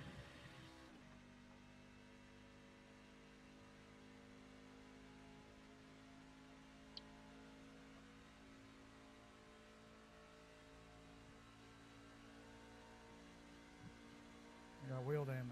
I: I got wheel damage.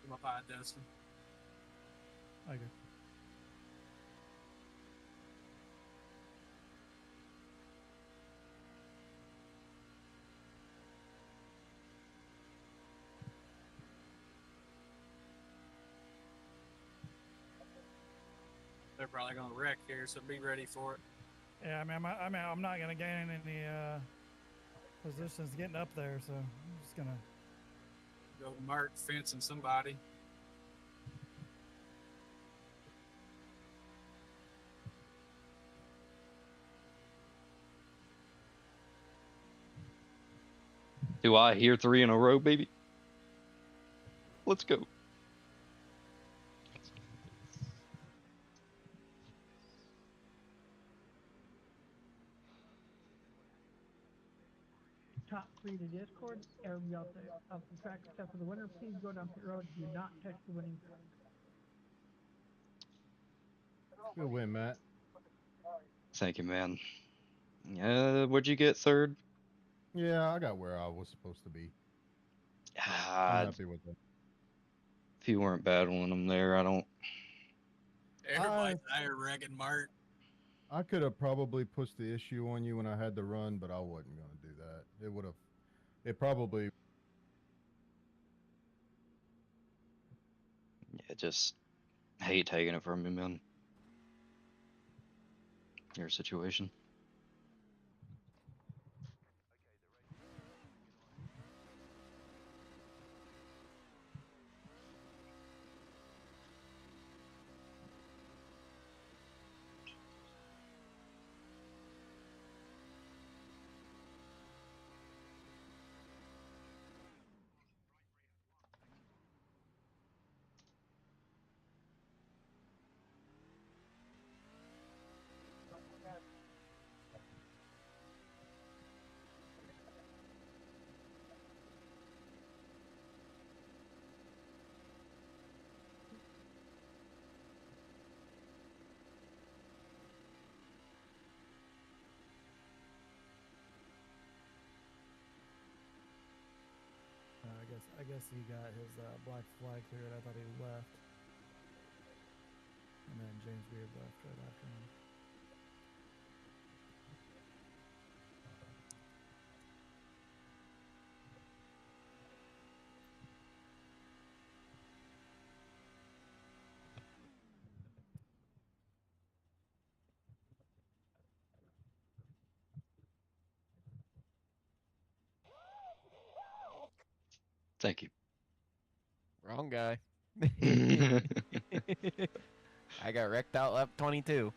C: Come up high, Dustin.
I: Okay.
C: They're probably gonna wreck here, so be ready for it.
I: Yeah, I'm not gonna gain any positions getting up there, so I'm just gonna.
C: Go to Mark fencing somebody.
F: Do I hear 3 in a row, baby? Let's go.
D: Top 3 to Discord. Everybody out the track except for the winner. Please go down pit road. Do not touch the winning track.
G: Good win, Matt.
F: Thank you, man. What'd you get, third?
G: Yeah, I got where I was supposed to be. I'm happy with that.
F: If you weren't battling them there, I don't.
C: Everybody's there wrecking Mark.
G: I could have probably pushed the issue on you when I had to run, but I wasn't going to do that. It would have. It probably.
F: Yeah, just hate taking it from you, man. Your situation.
I: I guess he got his black flag cleared. I thought he left, and then James Beard left right after him.
F: Thank you.
N: Wrong guy. I got wrecked out lap 22.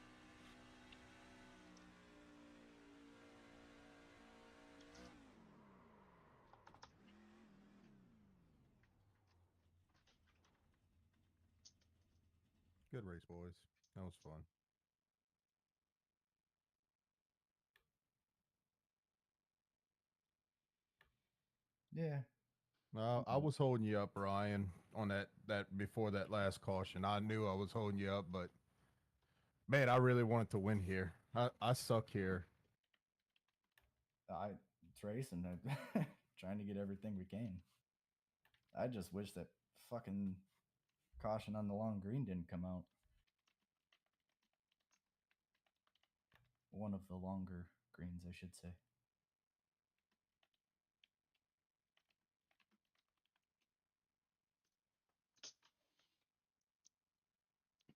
G: Good race, boys. That was fun.
A: Yeah.
G: I was holding you up, Ryan, on that before that last caution. I knew I was holding you up, but man, I really wanted to win here. I suck here.
O: race and trying to get everything we can. I just wish that fucking caution on the long green didn't come out. One of the longer greens, I should say.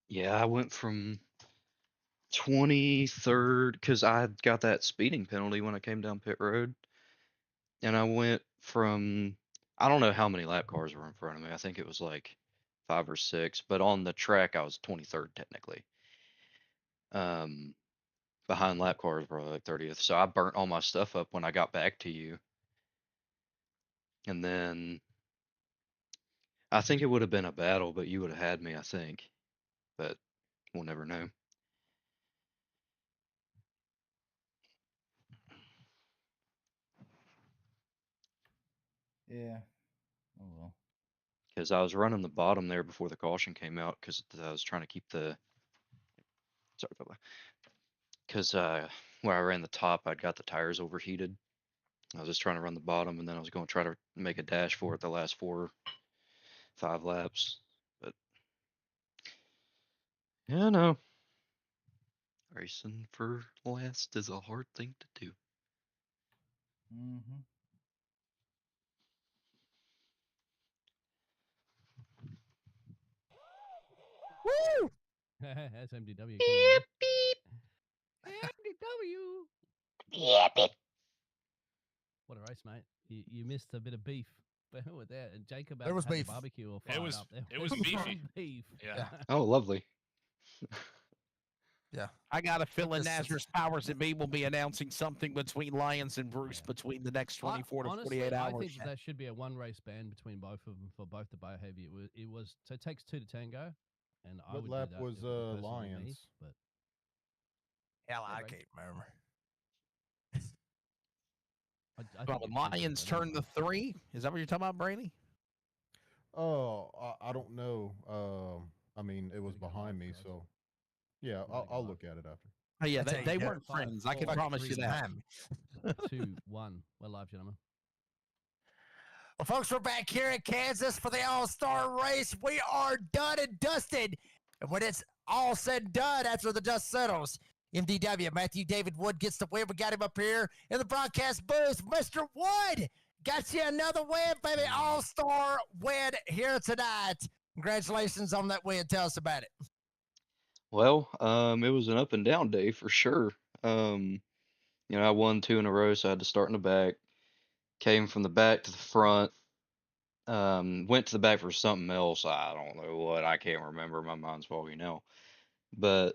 F: Yeah, I went from 23rd because I got that speeding penalty when I came down pit road, and I went from I don't know how many lap cars were in front of me. I think it was like 5 or 6, but on the track I was 23rd technically. Um, Behind lap cars probably like 30th. So I burnt all my stuff up when I got back to you, and then I think it would have been a battle, but you would have had me, I think, but we'll never know.
O: Yeah. Oh well.
F: Because I was running the bottom there before the caution came out because I was trying to keep the sorry, Bubba. Because where I ran the top, I'd got the tires overheated. I was just trying to run the bottom, and then I was going to try to make a dash for it the last 4, 5 laps. But yeah, no, racing for last is a hard thing to do.
O: Mm-hmm.
J: Woo!
K: That's MDW coming in. MDW.
F: Yep.
K: What a race, mate. You missed a bit of beef. With that, and Jacob
P: There was
K: had the
P: beef.
K: barbecue all
P: It
K: fired
P: was-
K: up.
P: it was
K: some
P: beefy.
K: beef.
P: Yeah.
F: Oh, lovely.
P: Yeah.
J: I got a feeling
P: This-
J: Nazareth Powers that Be will be announcing something between Lions and Bruce between the next 24 to
K: Honestly,
J: 48 hours.
K: I think that should be a one race ban between both of them for both the behavior. It was so it takes 2 to tango, and I
G: What
K: would
G: lap
K: do that
G: was
K: if it personally me,
G: Lions?
K: but
P: Hell,
K: Yeah,
P: I
K: right.
P: can't remember.
K: I
J: Well,
K: think
J: the
K: it should be,
J: Lions
K: but
J: turned to 3. Is that what you're talking about, Brady?
G: Oh, I don't know. I mean, it was behind me, so yeah, I'll look at it after.
J: Oh, yeah,
P: That's how
J: they
P: you know.
J: weren't friends. I can
P: Fucking
J: promise you
P: reason
J: that.
P: behind me.
K: 2-1. We're live, gentlemen.
P: Well, folks, we're back here in Kansas for the All-Star race. We are done and dusted. And when it's all said and done, after the dust settles, MDW, Matthew David Wood gets the win. We got him up here in the broadcast booth. Mr. Wood, got you another win, baby. All-Star win here tonight. Congratulations on that win. Tell us about it.
F: Well, it was an up and down day for sure. I won 2 in a row, so I had to start in the back. Came from the back to the front. Went to the back for something else. I don't know what. I can't remember. My mind's foggy now. But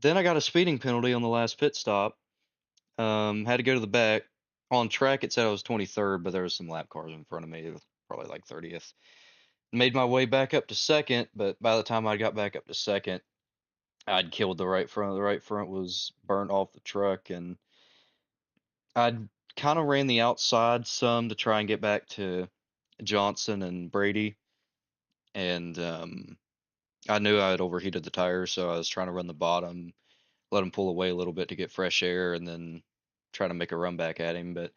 F: then I got a speeding penalty on the last pit stop. Had to go to the back. On track, it said I was 23rd, but there was some lap cars in front of me. It was probably like 30th. Made my way back up to second, but by the time I got back up to second, I'd killed the right front. The right front was burnt off the truck, and I'd kind of ran the outside some to try and get back to Johnson and Brady, and I knew I had overheated the tires, so I was trying to run the bottom, let him pull away a little bit to get fresh air, and then try to make a run back at him. But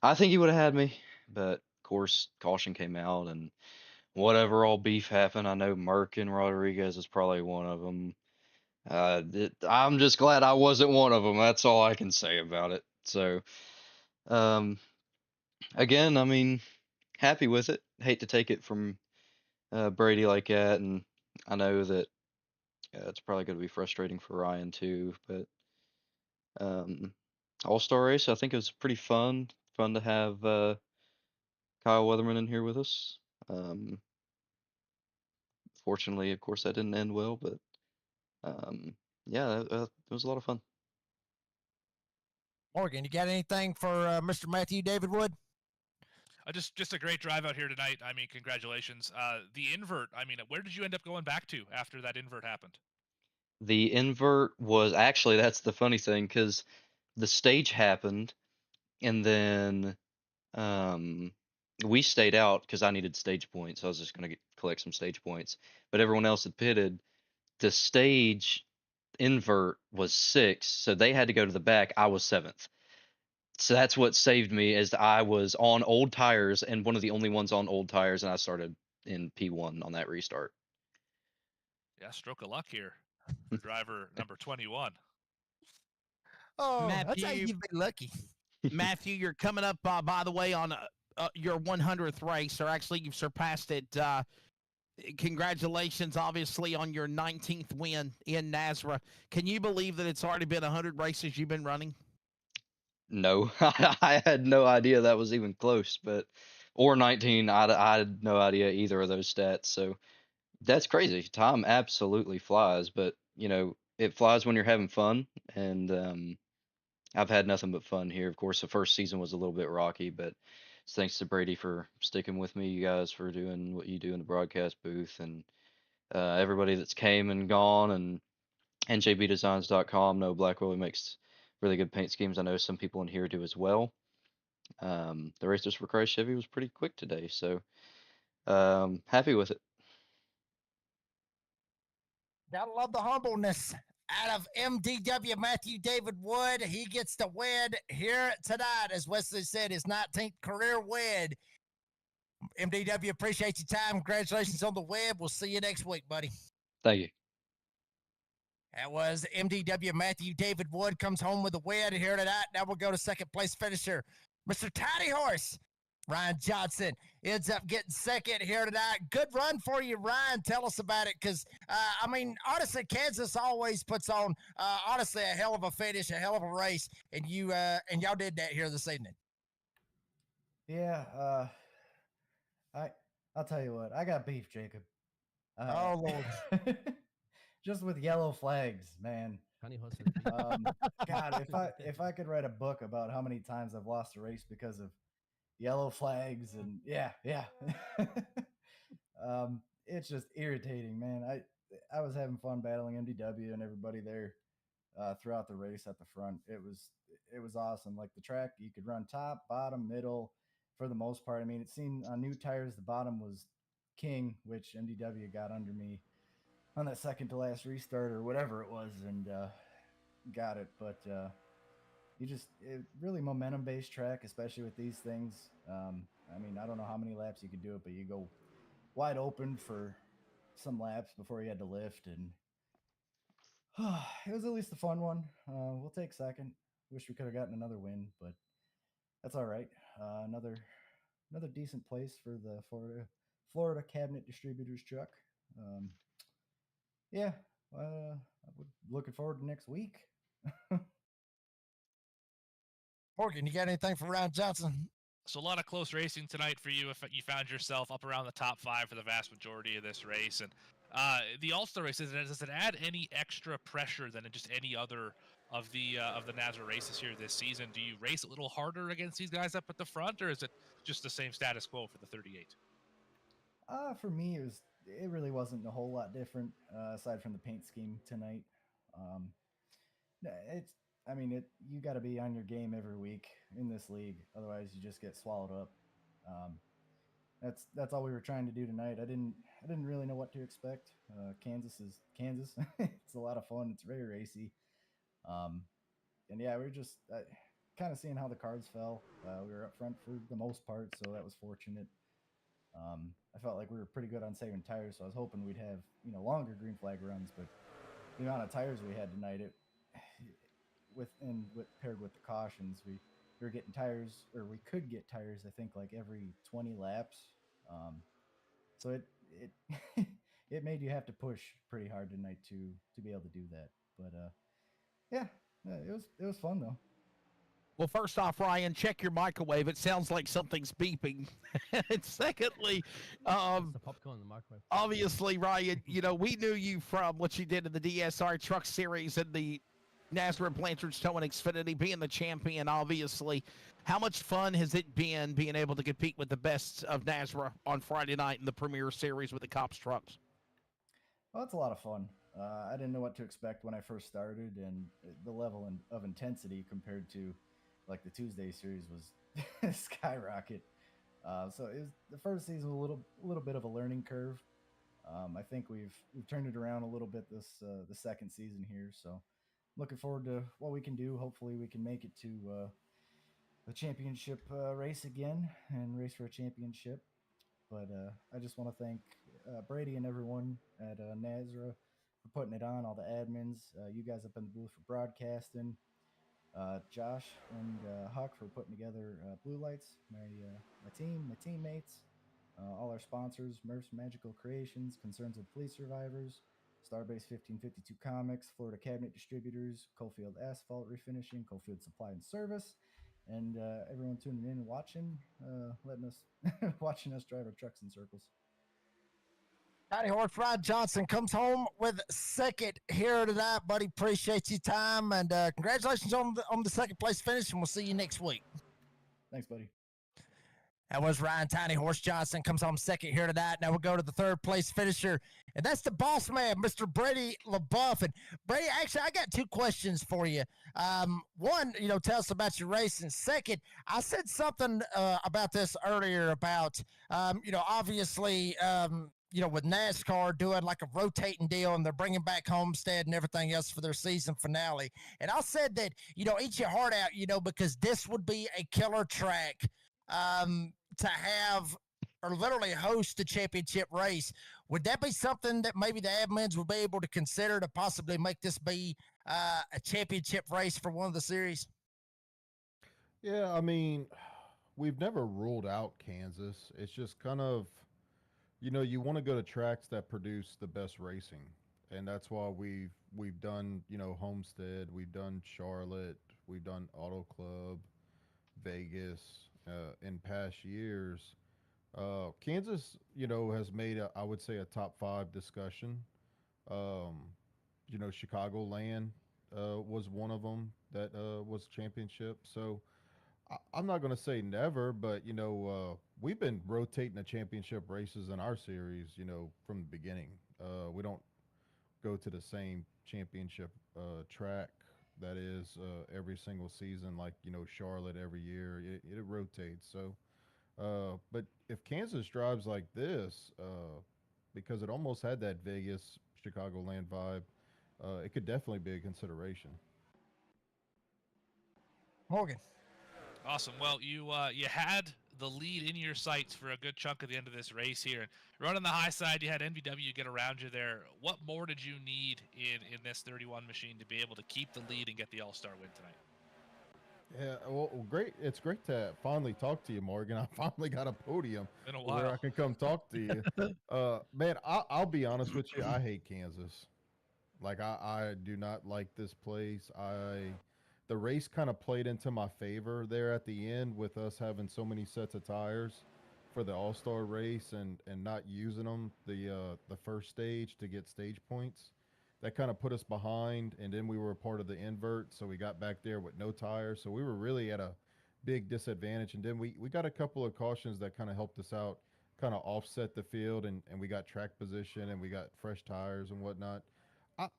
F: I think he would have had me. But of course, caution came out, and whatever all beef happened, I know Merck and Rodriguez is probably one of them. I'm just glad I wasn't one of them. That's all I can say about it. So, again, I mean, happy with it. Hate to take it from Brady like that, and I know that it's probably going to be frustrating for Ryan too. But All-Star race, I think it was pretty fun. Fun to have Kyle Weatherman in here with us. Fortunately, of course, that didn't end well, but yeah, it was a lot of fun.
P: Morgan, you got anything for Mr. Matthew David Wood?
Q: Just a great drive out here tonight. I mean, congratulations. The invert. I mean, where did you end up going back to after that invert happened?
F: The invert was actually, that's the funny thing, because the stage happened, and then we stayed out because I needed stage points. I was just going to collect some stage points, but everyone else had pitted. The stage invert was 6th, so they had to go to the back. I was 7th. So that's what saved me, is I was on old tires and one of the only ones on old tires, and I started in P1 on that restart.
Q: Yeah, stroke of luck here. Driver number 21.
P: Oh, that's how
J: Matthew,
P: you be lucky.
J: Matthew, you're coming up, by the way, on your 100th race, or actually you've surpassed it. Congratulations, obviously, on your 19th win in NASRA. Can you believe that it's already been 100 races you've been running?
F: No, I had no idea that was even close, or 19, I had no idea either of those stats. So that's crazy. Time absolutely flies, but it flies when you're having fun, and I've had nothing but fun here. Of course, the first season was a little bit rocky, but it's thanks to Brady for sticking with me, you guys for doing what you do in the broadcast booth, and everybody that's came and gone, and njbdesigns.com. No, Black Willie makes really good paint schemes. I know some people in here do as well. The Racers for Christ Chevy was pretty quick today, so happy with it.
P: Gotta love the humbleness out of MDW Matthew David Wood. He gets the win here tonight, as Wesley said, his 19th career win. MDW, appreciate your time. Congratulations on the win. We'll see you next week, buddy.
F: Thank you.
P: That was MDW Matthew David Wood comes home with a win here tonight. Now we'll go to second place finisher, Mr. Tiny Horse. Ryan Johnson ends up getting second here tonight. Good run for you, Ryan. Tell us about it, because, honestly, Kansas always puts on, honestly, a hell of a finish, a hell of a race, and y'all did that here this evening.
O: Yeah, I'll tell you what, I got beef, Jacob.
P: Oh, Lord.
O: Just with yellow flags, man. God, if I could write a book about how many times I've lost a race because of yellow flags, and yeah. It's just irritating, man. I was having fun battling MDW and everybody there throughout the race at the front. It was awesome. Like the track, you could run top, bottom, middle for the most part. I mean, it seemed on new tires the bottom was king, which MDW got under me on that second to last restart or whatever it was, and got it. But really momentum based track, especially with these things. I mean, I don't know how many laps you could do it, but you go wide open for some laps before you had to lift, and it was at least a fun one. We'll take second. Wish we could have gotten another win, but that's all right. Another decent place for the Florida Cabinet Distributors truck. Yeah, I'm looking forward to next week.
P: Morgan, you got anything for Ryan Johnson?
Q: So a lot of close racing tonight for you. If you found yourself up around the top 5 for the vast majority of this race, and the All-Star race, does it add any extra pressure than just any other of the NASCAR races here this season? Do you race a little harder against these guys up at the front, or is it just the same status quo for the 38?
O: For me, it really wasn't a whole lot different aside from the paint scheme tonight. You got to be on your game every week in this league, otherwise you just get swallowed up. That's all we were trying to do tonight. I didn't really know what to expect. Kansas is Kansas. It's a lot of fun. It's very racy. And yeah, we were just kind of seeing how the cards fell. We were up front for the most part, so that was fortunate. I felt like we were pretty good on saving tires, so I was hoping we'd have longer green flag runs. But the amount of tires we had tonight, paired with the cautions, we were getting tires, or we could get tires, I think, like every 20 laps. So it it made you have to push pretty hard tonight to be able to do that. But yeah, it was fun though.
J: Well, first off, Ryan, check your microwave. It sounds like something's beeping. And secondly,
K: the popcorn in the microwave.
J: obviously, Ryan, we knew you from what you did in the DSR Truck Series and the NASCAR Blanchard's Towing Xfinity, being the champion, obviously. How much fun has it been being able to compete with the best of NASCAR on Friday night in the Premier Series with the Cops trucks?
O: Well, it's a lot of fun. I didn't know what to expect when I first started, and the level of intensity compared to like the Tuesday series was skyrocket. So the first season was a little bit of a learning curve. I think we've turned it around a little bit the second season here. So looking forward to what we can do. Hopefully we can make it to the championship race again and race for a championship. But I just want to thank Brady and everyone at Nazra for putting it on, all the admins, you guys up in the booth for broadcasting, Josh and Huck for putting together Blue Lights, my team, my teammates, all our sponsors, Murph's Magical Creations, Concerns of Police Survivors, Starbase 1552 Comics, Florida Cabinet Distributors, Coalfield Asphalt Refinishing, Coalfield Supply and Service, and everyone tuning in and watching, letting us watching us drive our trucks in circles.
P: Tiny Horse Ryan Johnson comes home with second here tonight, buddy. Appreciate your time and congratulations on the second place finish, and we'll see you next week.
O: Thanks, buddy.
P: That was Ryan Tiny Horse Johnson, comes home second here tonight. Now we'll go to the third place finisher, and that's the boss man, Mr. Brady LaBeouf. And Brady, actually, I got two questions for you. One, tell us about your race. And second, I said something about this earlier about, obviously, with NASCAR doing like a rotating deal and they're bringing back Homestead and everything else for their season finale. And I said that, eat your heart out, because this would be a killer track to have or literally host the championship race. Would that be something that maybe the admins would be able to consider to possibly make this be a championship race for one of the series?
G: Yeah, I mean, we've never ruled out Kansas. It's just kind of, you want to go to tracks that produce the best racing, and that's why we've done, Homestead, we've done Charlotte, we've done Auto Club, Vegas, in past years. Kansas, has made I would say a top 5 discussion. Chicagoland was one of them that was championship. So I'm not going to say never, but we've been rotating the championship races in our series, from the beginning. We don't go to the same championship track that is every single season, like Charlotte every year. It rotates. So, but if Kansas drives like this, because it almost had that Vegas Chicagoland vibe, it could definitely be a consideration.
P: Morgan.
Q: Awesome. Well, you had the lead in your sights for a good chunk of the end of this race here. And running the high side, you had NVW get around you there. What more did you need in this 31 machine to be able to keep the lead and get the All-Star win tonight?
G: Yeah, well, great. It's great to finally talk to you, Morgan. I finally got a podium
Q: Been a
G: where
Q: while.
G: I can come talk to you. Man, I'll be honest with you. I hate Kansas. Like, I do not like this place. The race kind of played into my favor there at the end with us having so many sets of tires for the All-Star race and not using them the first stage to get stage points. That kind of put us behind, and then we were a part of the invert, so we got back there with no tires. So we were really at a big disadvantage, and then we got a couple of cautions that kind of helped us out, kind of offset the field, and we got track position, and we got fresh tires and whatnot.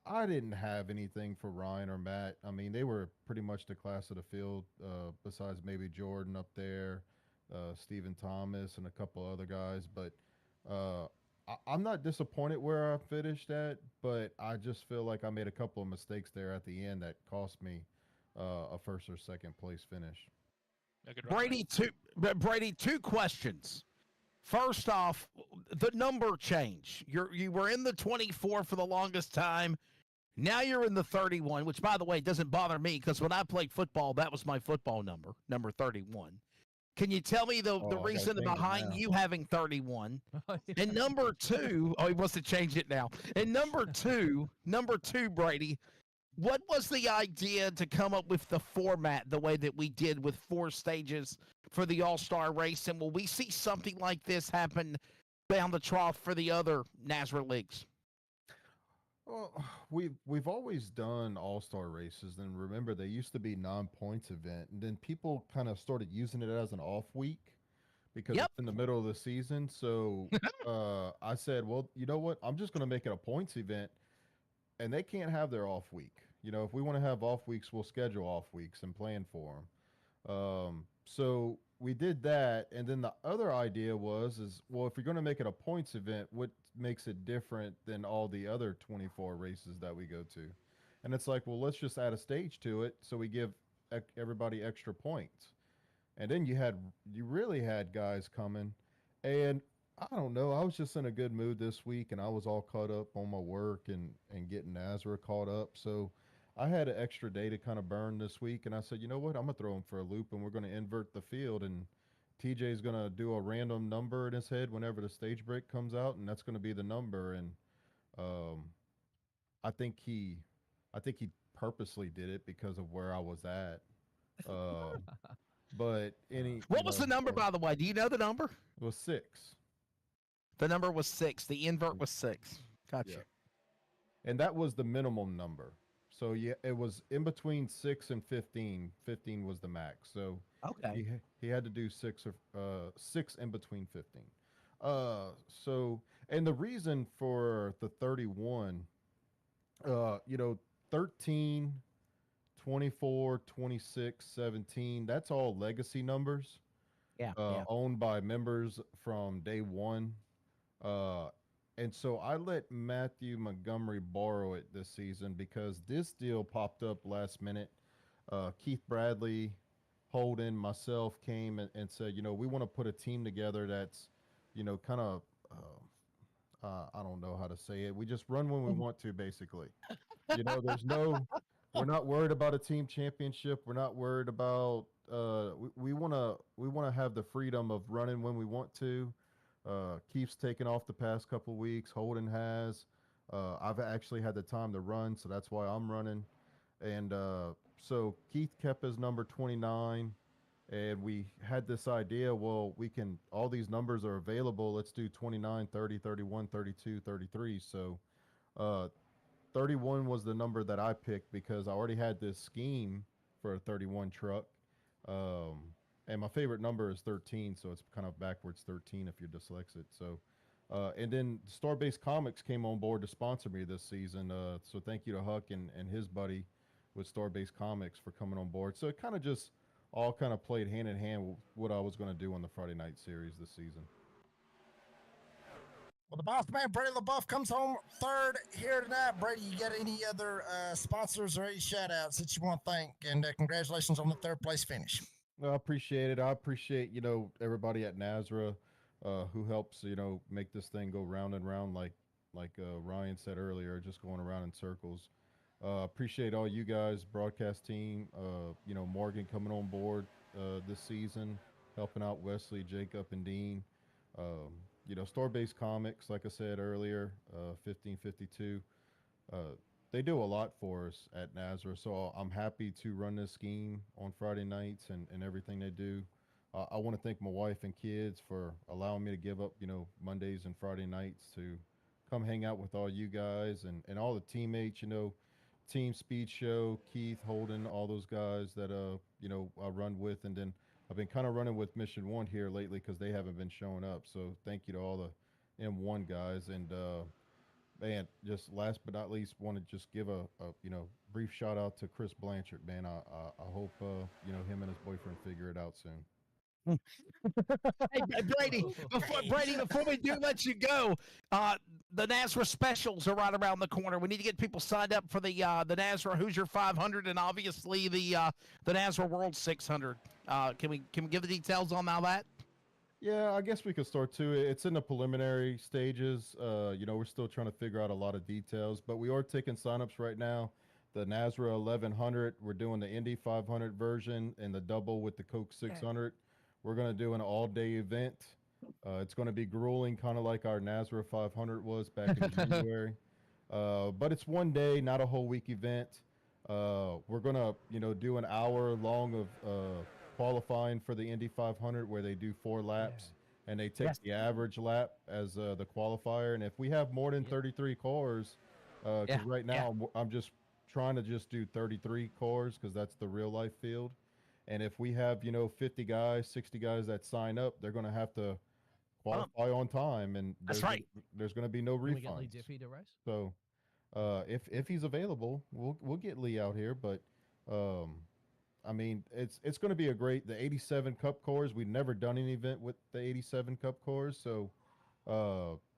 G: I didn't have anything for Ryan or Matt. I mean, they were pretty much the class of the field, besides maybe Jordan up there, Stephen Thomas, and a couple other guys. But I'm not disappointed where I finished at, but I just feel like I made a couple of mistakes there at the end that cost me a first or second place finish.
J: Brady, two questions. First off, the number change. You were in the 24 for the longest time. Now you're in the 31, which, by the way, doesn't bother me because when I played football, that was my football number 31. Can you tell me the reason behind you having 31? And number two, he wants to change it now. And number two, Brady, what was the idea to come up with the format the way that we did with 4 stages for the All-Star race? And will we see something like this happen down the trough for the other NASRA leagues?
G: Well, we've always done All-Star races, and remember they used to be non-points event, and then people kind of started using it as an off week because it's in the middle of the season. So I said, well, you know what? I'm just going to make it a points event, and they can't have their off week. If we want to have off weeks, we'll schedule off weeks and plan for them. So we did that, and then the other idea was, well, if you're going to make it a points event, what makes it different than all the other 24 races that we go to? And it's like, well, let's just add a stage to it so we give everybody extra points. and then you really had guys coming, and I don't know. I was just in a good mood this week, and I was all caught up on my work and getting Nazareth caught up. So I had an extra day to kind of burn this week, and I said, you know what? I'm gonna throw him for a loop, and we're gonna invert the field, and TJ's gonna do a random number in his head whenever the stage break comes out, and that's gonna be the number. And um, I think he, I think he purposely did it because of where I was at. Uh, but
J: What was the number, by the way? Do you know the number?
G: It was 6.
J: The number was 6. The invert was 6. Gotcha.
G: Yeah. And that was the minimum number. So yeah, it was in between 6 and 15. 15 was the max. So
J: okay,
G: he had to do 6 in between 15. So and the reason for the 31, 13, 24, 26, 17, that's all legacy numbers.
J: Yeah.
G: Owned by members from day one. And so I let Matthew Montgomery borrow it this season because this deal popped up last minute. Keith Bradley, Holden, myself came and said, we want to put a team together that's, kind of, I don't know how to say it. We just run when we want to, basically. We're not worried about a team championship. We're not worried about, we want to have the freedom of running when we want to. Keith's taken off the past couple of weeks. Holden has. I've actually had the time to run, so that's why I'm running. And so Keith kept his number 29, and we had this idea, well, all these numbers are available. Let's do 29, 30, 31, 32, 33. So 31 was the number that I picked because I already had this scheme for a 31 truck. And my favorite number is 13, so it's kind of backwards 13 if you're dyslexic. So, and then Star-Based Comics came on board to sponsor me this season. So thank you to Huck and his buddy with Star-Based Comics for coming on board. So it kind of just all kind of played hand in hand with what I was going to do on the Friday night series this season.
P: Well, the boss man, Brady LaBeouf, comes home third here tonight. Brady, you got any other sponsors or any shout-outs that you want to thank? And congratulations on the third place finish.
G: I appreciate it. I appreciate, everybody at Nazra who helps, make this thing go round and round like Ryan said earlier, just going around in circles. Appreciate all you guys, broadcast team, Morgan coming on board this season, helping out Wesley, Jacob, and Dean. Store-Based Comics, like I said earlier, 1552. They do a lot for us at Nazareth, so I'm happy to run this scheme on Friday nights and everything they do. I want to thank my wife and kids for allowing me to give up, Mondays and Friday nights to come hang out with all you guys and all the teammates, Team Speed Show, Keith, Holden, all those guys that, I run with. And then I've been kind of running with Mission 1 here lately because they haven't been showing up. So thank you to all the M1 guys. And, man, just last but not least, want to just give a brief shout out to Chris Blanchard, man. I hope him and his boyfriend figure it out soon.
J: Hey, Brady, before we do let you go, the Nazareth specials are right around the corner. We need to get people signed up for the Nazareth Hoosier 500 and obviously the Nazareth World 600. Can we give the details on all that?
G: Yeah, I guess we could start too. It's in the preliminary stages. We're still trying to figure out a lot of details, but we are taking signups right now. The Nazareth 1100, we're doing the Indy 500 version and the double with the Coke 600. We're going to do an all-day event. It's going to be grueling, kind of like our Nazareth 500 was back in January. But it's one day, not a whole week event. We're going to, do an hour long of qualifying for the Indy 500 where they do 4 laps and they take the average lap as the qualifier. And if we have more than 33 cars, because right now I'm just trying to just do 33 cars because that's the real life field. And if we have, 50 guys, 60 guys that sign up, they're going to have to qualify on time. And
J: that's right.
G: There's going to be no refunds.
R: Can we get Lee Diffie to race?
G: So if he's available, we'll get Lee out here. But I mean, it's going to be the 87 Cup cars. We've never done an event with the 87 Cup cars. So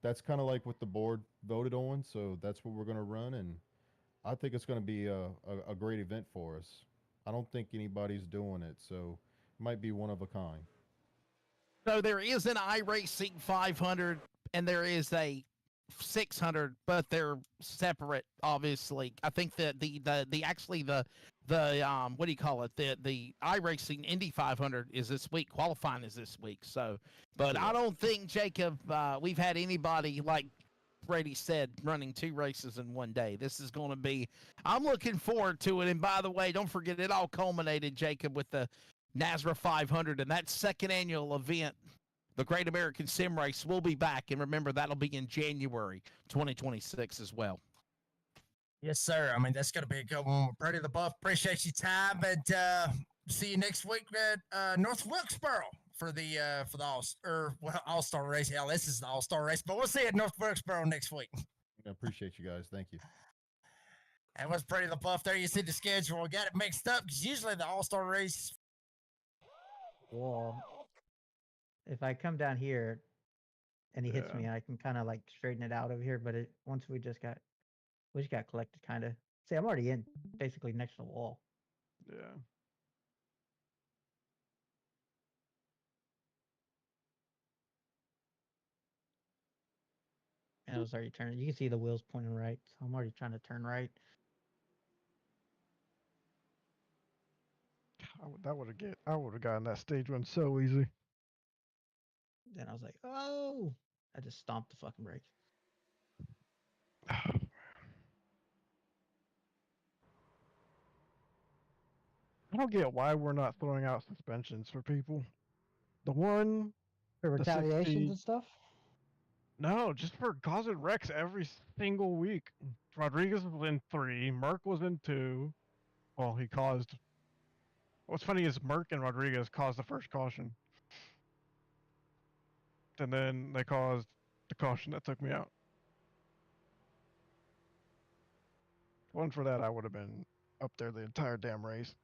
G: that's kind of like what the board voted on. So that's what we're going to run. And I think it's going to be a great event for us. I don't think anybody's doing it. So Might be one of a kind.
J: So there is an iRacing 500 and there is a 600, but they're separate. Obviously, I think that the what do you call it? The iRacing Indy 500 is this week. Qualifying is this week. So, but I don't think Jacob. We've had anybody like Brady said running 2 races in one day. This is going to be. I'm looking forward to it. And by the way, don't forget it all culminated, Jacob, with the Nascar 500 and that second annual event. The Great American Sim Race will be back, and remember, that'll be in January 2026 as well.
P: Yes, sir. I mean, that's going to be a good one. Brady the Buff, appreciate your time, and see you next week at North Wilkesboro for the All-Star race. Hell, this is the All-Star race, but we'll see you at North Wilkesboro next week.
G: I appreciate you guys. Thank you.
P: And what's Brady the Buff there? You see the schedule. We got it mixed up because usually the All-Star race.
R: Well, if I come down here and he hits me, I can kind of like straighten it out over here. But once we just got collected, kind of. See, I'm already in, basically next to the wall.
S: Yeah.
R: And I was already turning. You can see the wheels pointing right, so I'm already trying to turn right.
S: I would have gotten that stage one so easy.
R: Then I was like, oh, I just stomped the fucking brakes.
S: I don't get why we're not throwing out suspensions for people. The one
R: for retaliations
S: 60,
R: and stuff.
S: No, just for causing wrecks every single week. Rodriguez was in 3. Merck was in 2. Well, he caused. What's funny is Merck and Rodriguez caused the first caution, and then they caused the caution that took me out. If it wasn't for that, I would have been up there the entire damn race.